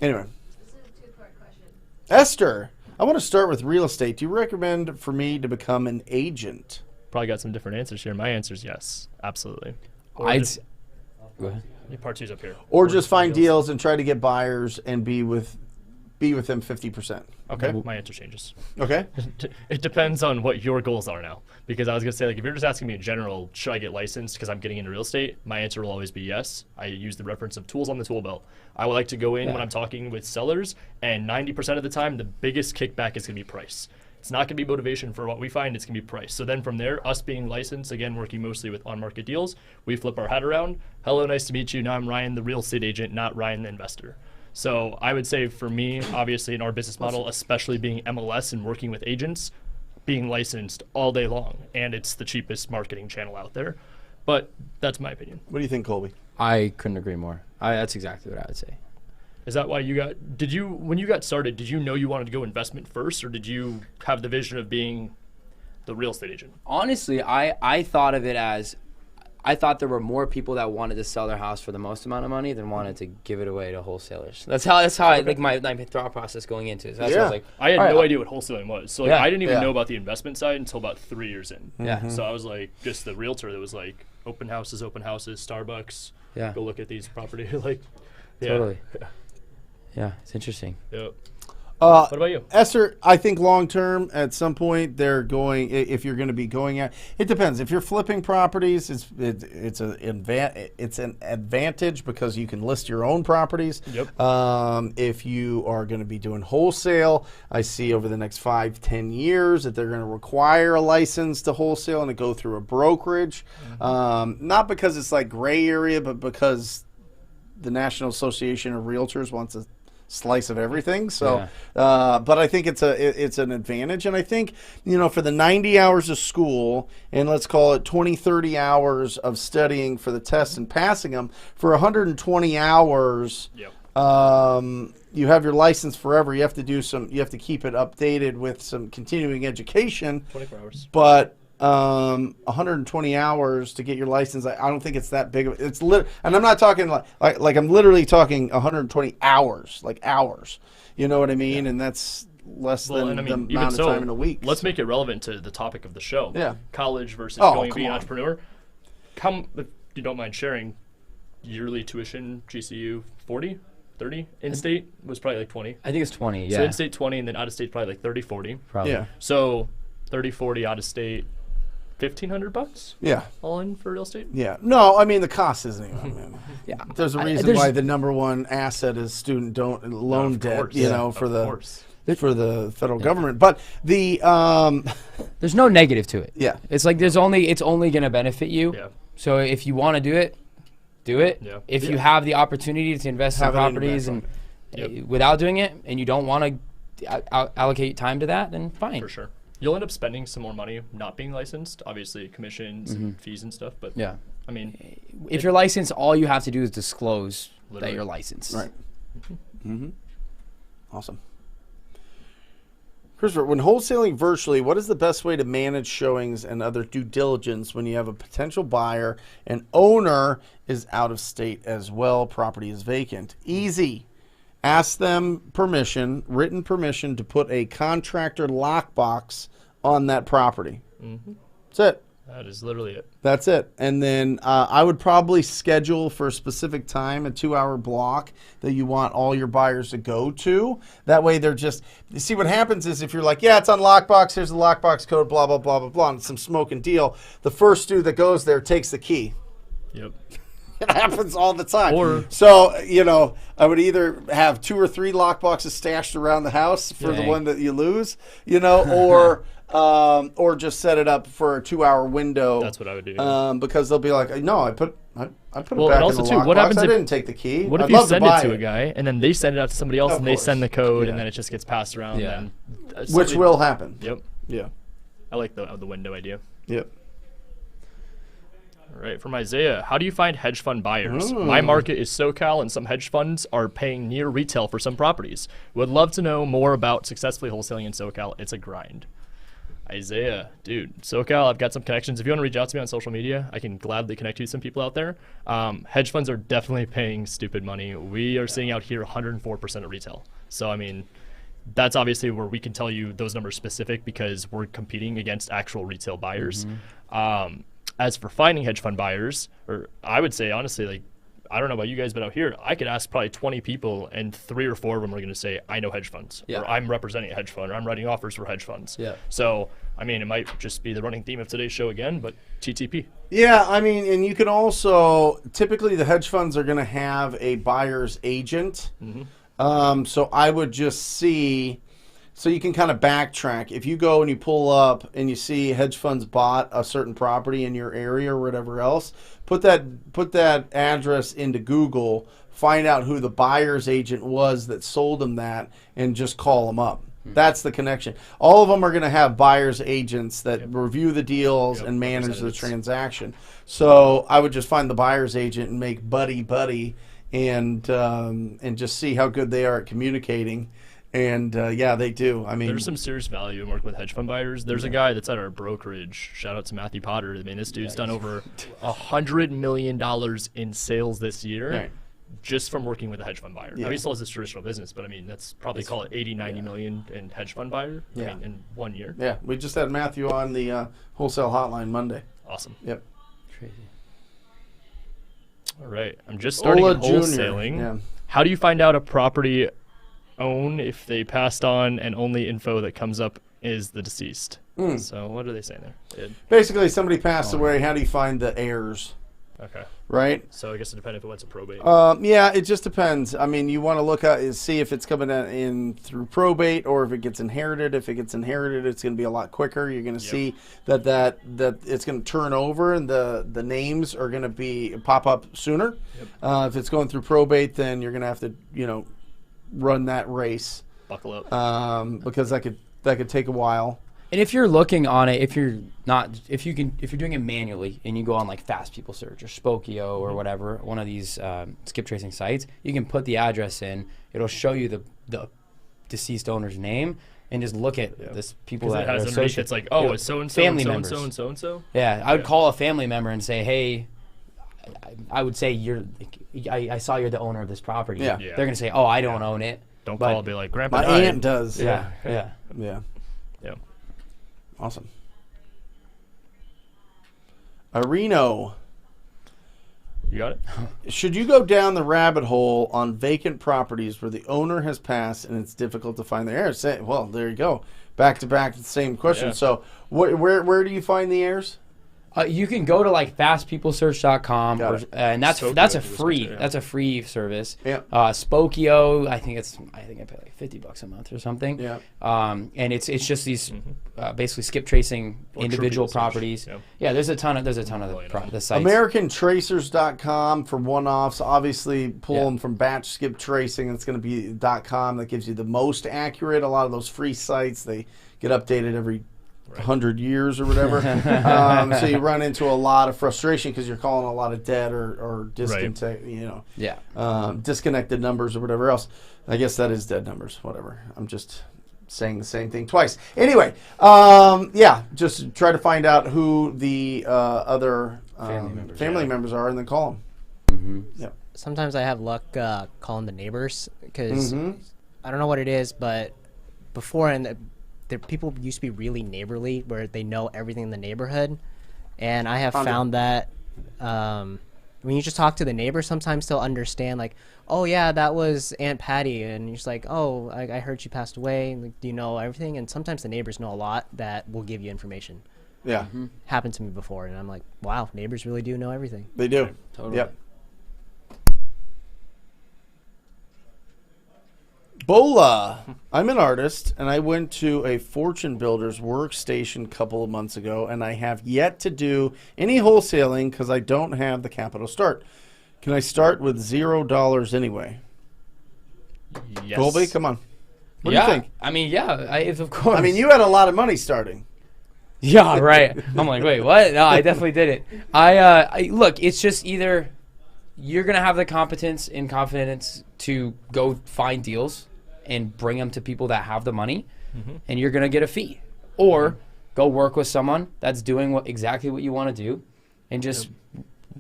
S2: Anyway,
S6: This is a two-part question.
S2: Esther, I want to start with real estate. Do you recommend for me to become an agent?
S3: Probably got some different answers here. My answer is yes, absolutely. Go ahead. Part two's up here.
S2: Or just find deals and try to get buyers and be with them 50%.
S3: Okay, my answer changes.
S2: Okay.
S3: It depends on what your goals are now. Because I was going to say, like, if you're just asking me in general, should I get licensed because I'm getting into real estate? My answer will always be yes. I use the reference of tools on the tool belt. I would like to go in when I'm talking with sellers, and 90% of the time, the biggest kickback is going to be price. It's not going to be motivation for what we find, it's going to be price. So then from there, us being licensed, again, working mostly with on-market deals, we flip our hat around. Hello, nice to meet you. Now I'm Ryan, the real estate agent, not Ryan, the investor. So I would say for me, obviously in our business model, especially being MLS and working with agents, being licensed all day long, and it's the cheapest marketing channel out there. But that's my opinion.
S2: What do you think, Colby?
S4: I couldn't agree more. That's exactly what I would say.
S3: Is that why when you got started, did you know you wanted to go investment first, or did you have the vision of being the real estate agent?
S4: Honestly, I thought of it as, I thought there were more people that wanted to sell their house for the most amount of money than wanted to give it away to wholesalers. That's how I like my thought process going into it. So that's what I was like,
S3: I had no idea what wholesaling was. So I didn't even
S2: Yeah.
S3: know about the investment side until about 3 years in.
S4: Yeah.
S3: So I was like just the realtor that was like open houses, Starbucks.
S4: Yeah.
S3: Go look at these property like. Yeah.
S4: Totally. Yeah, it's interesting.
S3: Yep. What about you?
S2: Esther, I think long term, at some point, they're going. If you're going to be going at, it depends. If you're flipping properties, it's an advantage because you can list your own properties.
S3: Yep.
S2: If you are going to be doing wholesale, I see over the next 5-10 years that they're going to require a license to wholesale and to go through a brokerage. Not because it's like gray area, but because the National Association of Realtors wants a slice of everything. So, but I think it's an advantage. And I think, for the 90 hours of school and let's call it 20-30 hours of studying for the tests and passing them, for 120 hours, you have your license forever. You have to keep it updated with some continuing education.
S3: 24 hours.
S2: But 120 hours to get your license, I don't think it's that big of it's and I'm not talking like I'm literally talking 120 hours, like hours, you know what I mean? And that's less than the amount of time in a week.
S3: Let's make it relevant to the topic of the show. College versus going to be an entrepreneur. If you don't mind sharing, yearly tuition, GCU 40, 30, in-state was probably like 20.
S4: I think it's 20, yeah.
S3: So in-state 20, and then out-of-state probably like 30, 40.
S4: Probably.
S2: Yeah.
S3: So 30, 40 out-of-state, $1,500.
S2: Yeah.
S3: All in for real estate.
S2: Yeah. No, I mean the cost isn't even.
S4: Yeah.
S2: There's a reason why the number one asset is student loan debt. For the federal government. But the
S4: there's no negative to it.
S2: Yeah.
S4: It's like it's only going to benefit you.
S3: Yeah.
S4: So if you want to do it, do it.
S3: Yeah.
S4: If you have the opportunity to invest in properties and without doing it, and you don't want to allocate time to that, then fine.
S3: For sure. You'll end up spending some more money not being licensed, obviously commissions and fees and stuff. But I mean,
S4: if you're licensed, all you have to do is disclose that you're licensed.
S2: Right. Awesome. Christopher, when wholesaling virtually, what is the best way to manage showings and other due diligence when you have a potential buyer and owner is out of state as well, property is vacant? Easy. Ask them written permission to put a contractor lockbox on that property. That's it.
S3: That is literally it.
S2: That's it. And then I would probably schedule for a specific time, a 2-hour block that you want all your buyers to go to. That way they're just, you see what happens is if you're like, yeah, it's on lockbox, here's the lockbox code, blah, blah, blah, blah, blah, and some smoke and deal, the first dude that goes there takes the key.
S3: Yep.
S2: It happens all the time. So, I would either have 2 or 3 lockboxes stashed around the house for the one that you lose, or just set it up for a 2-hour window.
S3: That's what I would do.
S2: Because they'll be like, no, I put it back
S3: and
S2: in
S3: also
S2: the
S3: too,
S2: lockbox.
S3: what happens
S2: I
S3: if,
S2: didn't take the key.
S3: What if
S2: I'd
S3: you
S2: love
S3: send
S2: to
S3: it
S2: buy
S3: to a guy and then they send it out to somebody else and they send the code and then it just gets passed around?
S4: Yeah.
S3: And,
S2: which will happen.
S3: Yep.
S2: Yeah.
S3: I like the window idea.
S2: Yep.
S3: All right, from Isaiah, how do you find hedge fund buyers? My market is SoCal, and some hedge funds are paying near retail for some properties. Would love to know more about successfully wholesaling in SoCal. It's a grind. Isaiah, dude, SoCal, I've got some connections. If you want to reach out to me on social media, I can gladly connect you to some people out there. Hedge funds are definitely paying stupid money. We are seeing out here 104% of retail. So, I mean, that's obviously where we can tell you those numbers specific because we're competing against actual retail buyers. As for finding hedge fund buyers, or I would say, honestly, like, I don't know about you guys, but out here, I could ask probably 20 people, and 3 or 4 of them are going to say, I know hedge funds, or I'm representing a hedge fund, or I'm writing offers for hedge funds. So, I mean, it might just be the running theme of today's show again, but TTP.
S2: Yeah, I mean, and you can also, typically the hedge funds are going to have a buyer's agent. So I would just see... So you can kind of backtrack. If you go and you pull up and you see hedge funds bought a certain property in your area or whatever else, put that address into Google, find out who the buyer's agent was that sold them that, and just call them up. That's the connection. All of them are going to have buyer's agents that review the deals and manage the transaction. So I would just find the buyer's agent and make buddy and just see how good they are at communicating. And they do. I mean,
S3: there's some serious value in working with hedge fund buyers. There's a guy that's at our brokerage. Shout out to Matthew Potter. I mean, this dude's done over $100 million in sales this year just from working with a hedge fund buyer. Now, he still has his traditional business, but I mean, that's probably call it 80, 90 million in hedge fund buyer in 1 year.
S2: Yeah, we just had Matthew on the wholesale hotline Monday.
S3: Awesome.
S2: Yep.
S4: Crazy.
S3: All right. I'm just starting wholesaling. How do you find out a property own if they passed on, and only info that comes up is the deceased. So what are they saying there?
S2: Basically, somebody passed away. How do you find the heirs?
S3: Okay.
S2: Right?
S3: So I guess it depends if it went to probate.
S2: Yeah, it just depends. I mean, you want to look at see if it's coming in through probate or if it gets inherited. If it gets inherited, it's going to be a lot quicker. You're going to see that it's going to turn over and the names are going to pop up sooner. If it's going through probate, then you're going to have to run that race.
S3: Buckle up.
S2: Because that could take a while.
S4: And if you're looking on it, if you're doing it manually and you go on like Fast People Search or Spokio or whatever, one of these skip tracing sites, you can put the address in. It'll show you the deceased owner's name and just look at this people that
S3: it has
S4: are
S3: underneath.
S4: associated.
S3: It's like, oh, it's so and so,
S4: family
S3: and
S4: members.
S3: so and so and so.
S4: Yeah, I would call a family member and say, hey, I would say I saw you're the owner of this property.
S2: Yeah.
S4: They're gonna say, oh, I don't own it.
S3: Don't call and be like, Grandpa
S2: My
S3: died.
S2: aunt does.
S4: Yeah.
S3: Yeah.
S2: Awesome. Areno.
S3: You got it?
S2: Should you go down the rabbit hole on vacant properties where the owner has passed and it's difficult to find the heirs? Well, there you go. Back to back, the same question.
S3: Yeah.
S2: So, where do you find the heirs?
S4: You can go to like fastpeoplesearch.com and that's a free
S3: yeah.
S4: that's a free service.
S2: Yeah.
S4: Spokio, I think I pay like $50 a month or something.
S2: Yeah.
S4: And it's just these basically skip tracing
S3: Or
S4: individual
S3: Triple Search.
S4: properties. Yeah, there's a ton of the sites.
S2: AmericanTracers.com for one-offs. Obviously, pull them from batch skip tracing. It's going to be .com that gives you the most accurate. A lot of those free sites, they get updated every 100 years or whatever. So you run into a lot of frustration because you're calling a lot of dead or disconnected numbers or whatever else. I guess that is dead numbers, whatever. I'm just saying the same thing twice. Anyway, just try to find out who the other family members are and then call them. Mm-hmm. Yep.
S5: Sometimes I have luck calling the neighbors because I don't know what it is, but before people used to be really neighborly where they know everything in the neighborhood, and I have found that when you just talk to the neighbor, sometimes they'll understand, like, oh yeah, that was Aunt Patty, and you're just like, oh, I heard she passed away, like, do you know everything? And sometimes the neighbors know a lot that will give you information.
S2: Yeah.
S5: Happened to me before, and I'm like, wow, neighbors really do know everything.
S2: They do.
S4: Totally.
S2: Yep. Bola. I'm an artist, and I went to a Fortune Builders workstation a couple of months ago, and I have yet to do any wholesaling because I don't have the capital start. Can I start with $0 anyway?
S3: Yes.
S2: Colby, come on. What do you think?
S4: I mean, of course.
S2: I mean, you had a lot of money starting.
S4: Yeah, right. I'm like, wait, what? No, I definitely didn't. I look, it's just either you're going to have the competence and confidence to go find deals and bring them to people that have the money, and you're going to get a fee. Or go work with someone that's doing exactly what you want to do and just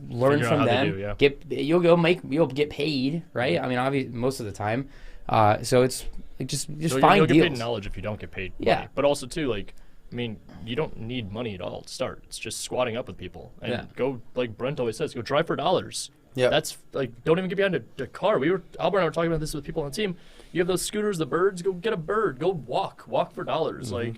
S4: learn from them. You'll get paid, right? I mean, obviously, most of the time. So it's like just find
S3: you'll
S4: deals.
S3: get paid knowledge if you don't get paid money.
S4: Yeah.
S3: But also, too, like, I mean, you don't need money at all to start. It's just squatting up with people. And go, like Brent always says, go drive for dollars.
S2: Yeah.
S3: That's, like, don't even get behind a car. Albert and I were talking about this with people on the team. You have those scooters, the birds, go get a bird. Go walk for dollars. Like,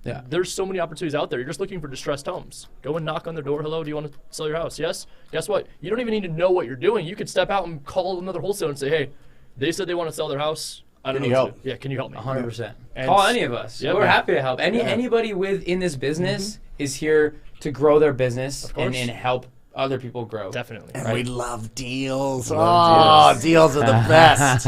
S3: there's so many opportunities out there. You're just looking for distressed homes. Go and knock on their door. Hello, do you want to sell your house? Yes? Guess what? You don't even need to know what you're doing. You could step out and call another wholesaler and say, hey, they said they want to sell their house. I don't know.
S2: Can you help?
S3: Yeah, can you help me?
S4: 100%.
S3: And
S4: Call any of us.
S3: Yeah,
S4: We're
S3: man.
S4: happy to help. Anybody in this business is here to grow their business and help other people grow.
S3: Definitely.
S2: And we love deals. Deals are the best.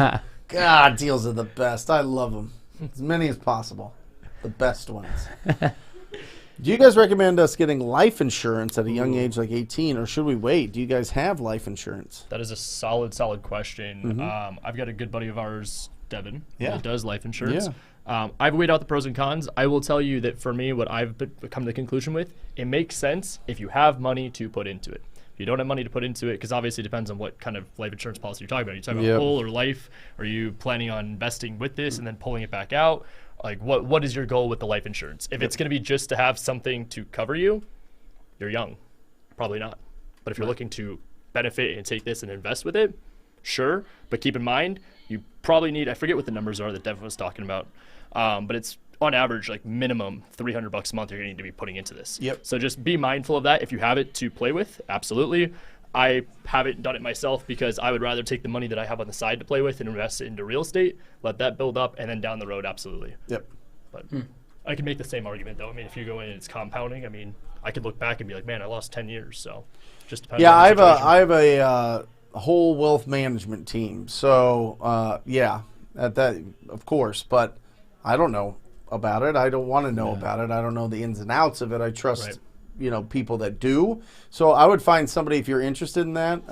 S2: God, deals are the best. I love them. As many as possible. The best ones. Do you guys recommend us getting life insurance at a young age, like 18, or should we wait? Do you guys have life insurance?
S3: That is a solid question. I've got a good buddy of ours, Devin, that does life insurance. I've weighed out the pros and cons. I will tell you that for me, what I've come to the conclusion with, it makes sense if you have money to put into it. If you don't have money to put into it, because obviously it depends on what kind of life insurance policy you're talking about. Are you talking about whole or life? Are you planning on investing with this and then pulling it back out? Like, what is your goal with the life insurance? If it's going to be just to have something to cover you, you're young. Probably not. But if you're looking to benefit and take this and invest with it, sure, but keep in mind, you probably need, I forget what the numbers are that Devin was talking about, but it's on average like minimum $300 a month you're going to need to be putting into this.
S2: Yep.
S3: So just be mindful of that. If you have it to play with, absolutely. I haven't done it myself because I would rather take the money that I have on the side to play with and invest it into real estate, let that build up, and then down the road, absolutely.
S2: Yep.
S3: But I can make the same argument, though. I mean, if you go in and it's compounding, I mean, I could look back and be like, man, I lost 10 years. So just depends on the situation.
S2: I have a whole wealth management team. So, at that, of course, but I don't know about it. I don't want to know about it. I don't know the ins and outs of it. I trust, people that do. So I would find somebody, if you're interested in that,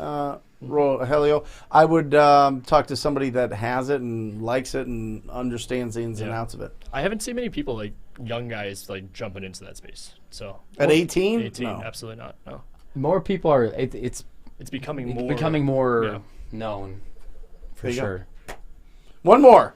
S2: Rogelio, I would talk to somebody that has it and likes it and understands the ins and outs of it.
S3: I haven't seen many people, like young guys, like jumping into that space. So
S2: at 18?
S3: 18,
S2: No.
S3: absolutely not. No.
S4: More people are. It's
S3: becoming
S4: more known for sure.
S2: One more.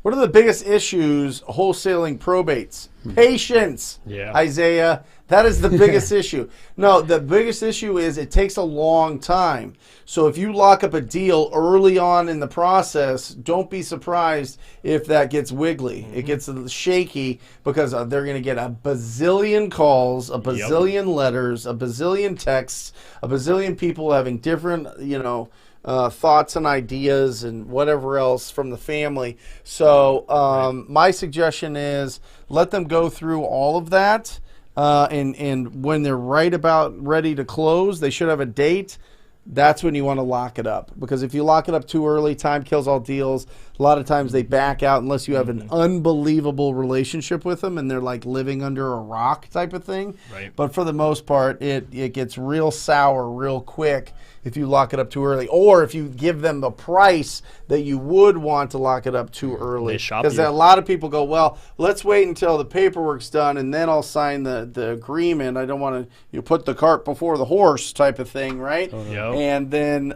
S2: What are the biggest issues wholesaling probates? Patience.
S3: Yeah.
S2: Isaiah, that is the biggest issue. No, the biggest issue is it takes a long time. So if you lock up a deal early on in the process, don't be surprised if that gets wiggly. It gets shaky because they're going to get a bazillion calls, a bazillion letters, a bazillion texts, a bazillion people having different, thoughts and ideas and whatever else from the family. So my suggestion is let them go through all of that. And when they're ready to close, they should have a date. That's when you want to lock it up. Because if you lock it up too early, time kills all deals. A lot of times they back out unless you have an unbelievable relationship with them and they're like living under a rock type of thing.
S3: Right.
S2: But for the most part, it gets real sour real quick if you lock it up too early, or if you give them the price that you would want to lock it up too early. Because a lot of people go, well, let's wait until the paperwork's done and then I'll sign the agreement. I don't want to put the cart before the horse type of thing, right? And then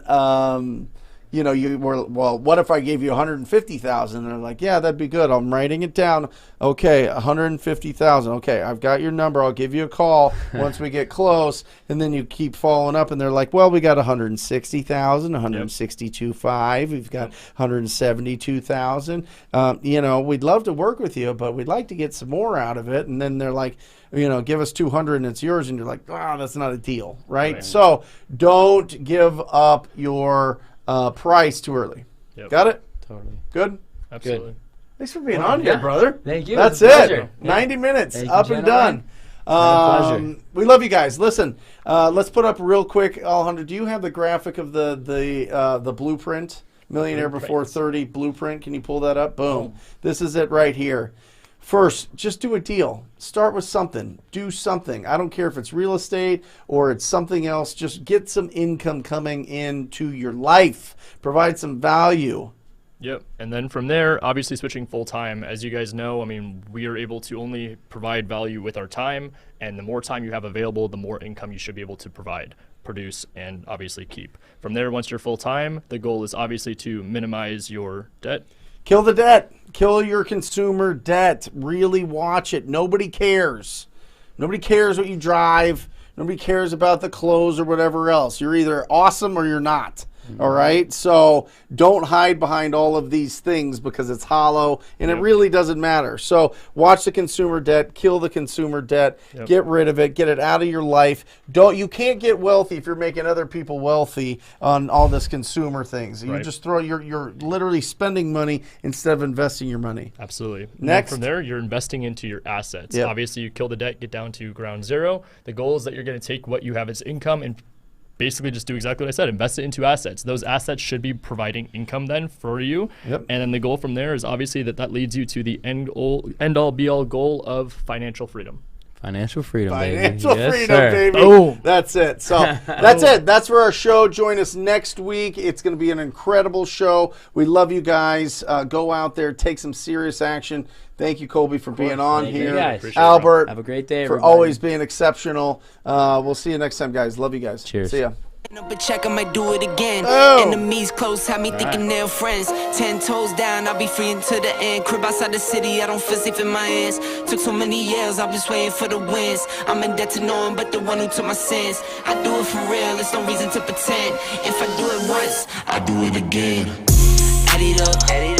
S2: you were, well, what if I gave you $150,000? And they're like, yeah, that'd be good. I'm writing it down. Okay, $150,000. Okay, I've got your number. I'll give you a call once we get close. And then you keep following up, and they're like, well, we got $160,000, $162,500. We've got $172,000. We'd love to work with you, but we'd like to get some more out of it. And then they're like, give us $200 and it's yours. And you're like, wow, that's not a deal, right? So don't give up your price too early. Got it?
S4: Totally.
S2: Good?
S3: Absolutely.
S2: Good. Thanks for being on here, brother.
S4: Thank you.
S2: That's it. 90 minutes. Up and done.
S4: Pleasure.
S2: We love you guys. Listen, let's put up real quick, Alejandro, do you have the graphic of the blueprint? Millionaire Before 30 blueprint. Can you pull that up? Boom. This is it right here. First, just do a deal. Start with something. Do something. I don't care if it's real estate or it's something else. Just get some income coming into your life. Provide some value.
S3: Yep. And then from there, obviously switching full time. As you guys know, I mean, we are able to only provide value with our time. And the more time you have available, the more income you should be able to provide, produce, and obviously keep. From there, once you're full time, the goal is obviously to minimize your debt.
S2: Kill the debt. Kill your consumer debt. Really watch it. Nobody cares. Nobody cares what you drive. Nobody cares about the clothes or whatever else. You're either awesome or you're not. All right? So don't hide behind all of these things because it's hollow and it really doesn't matter. So watch the consumer debt, kill the consumer debt, get rid of it, get it out of your life. You can't get wealthy if you're making other people wealthy on all this consumer things. You just you're literally spending money instead of investing your money.
S3: Absolutely.
S2: Next.
S3: From there, you're investing into your assets. Obviously, you kill the debt, get down to ground zero. The goal is that you're going to take what you have as income and basically just do exactly what I said, invest it into assets. Those assets should be providing income then for you. And then the goal from there is obviously that leads you to the end all be all goal of financial freedom.
S4: Financial freedom,
S2: Financial
S4: baby.
S2: freedom,
S4: Yes,
S2: baby.
S4: Boom.
S2: That's it. So that's it. That's for our show. Join us next week. It's going to be an incredible show. We love you guys. Go out there, take some serious action. Thank you, Colby, for being on here.
S4: Have
S2: Albert,
S4: a great day,
S2: for
S4: everybody.
S2: always being exceptional. We'll see you next time, guys. Love you guys.
S4: Cheers.
S2: See ya.
S1: But check, I might do it again.
S2: Oh.
S1: Enemies close, have me thinking they're friends. 10 toes down, I'll be free until the end. Crib outside the city, I don't feel safe in my hands. Took so many years, I'm just waiting for the wins. I'm in debt to no one but the one who took my sins. I do it for real, there's no reason to pretend. If I do it once, I do it again. Add it up.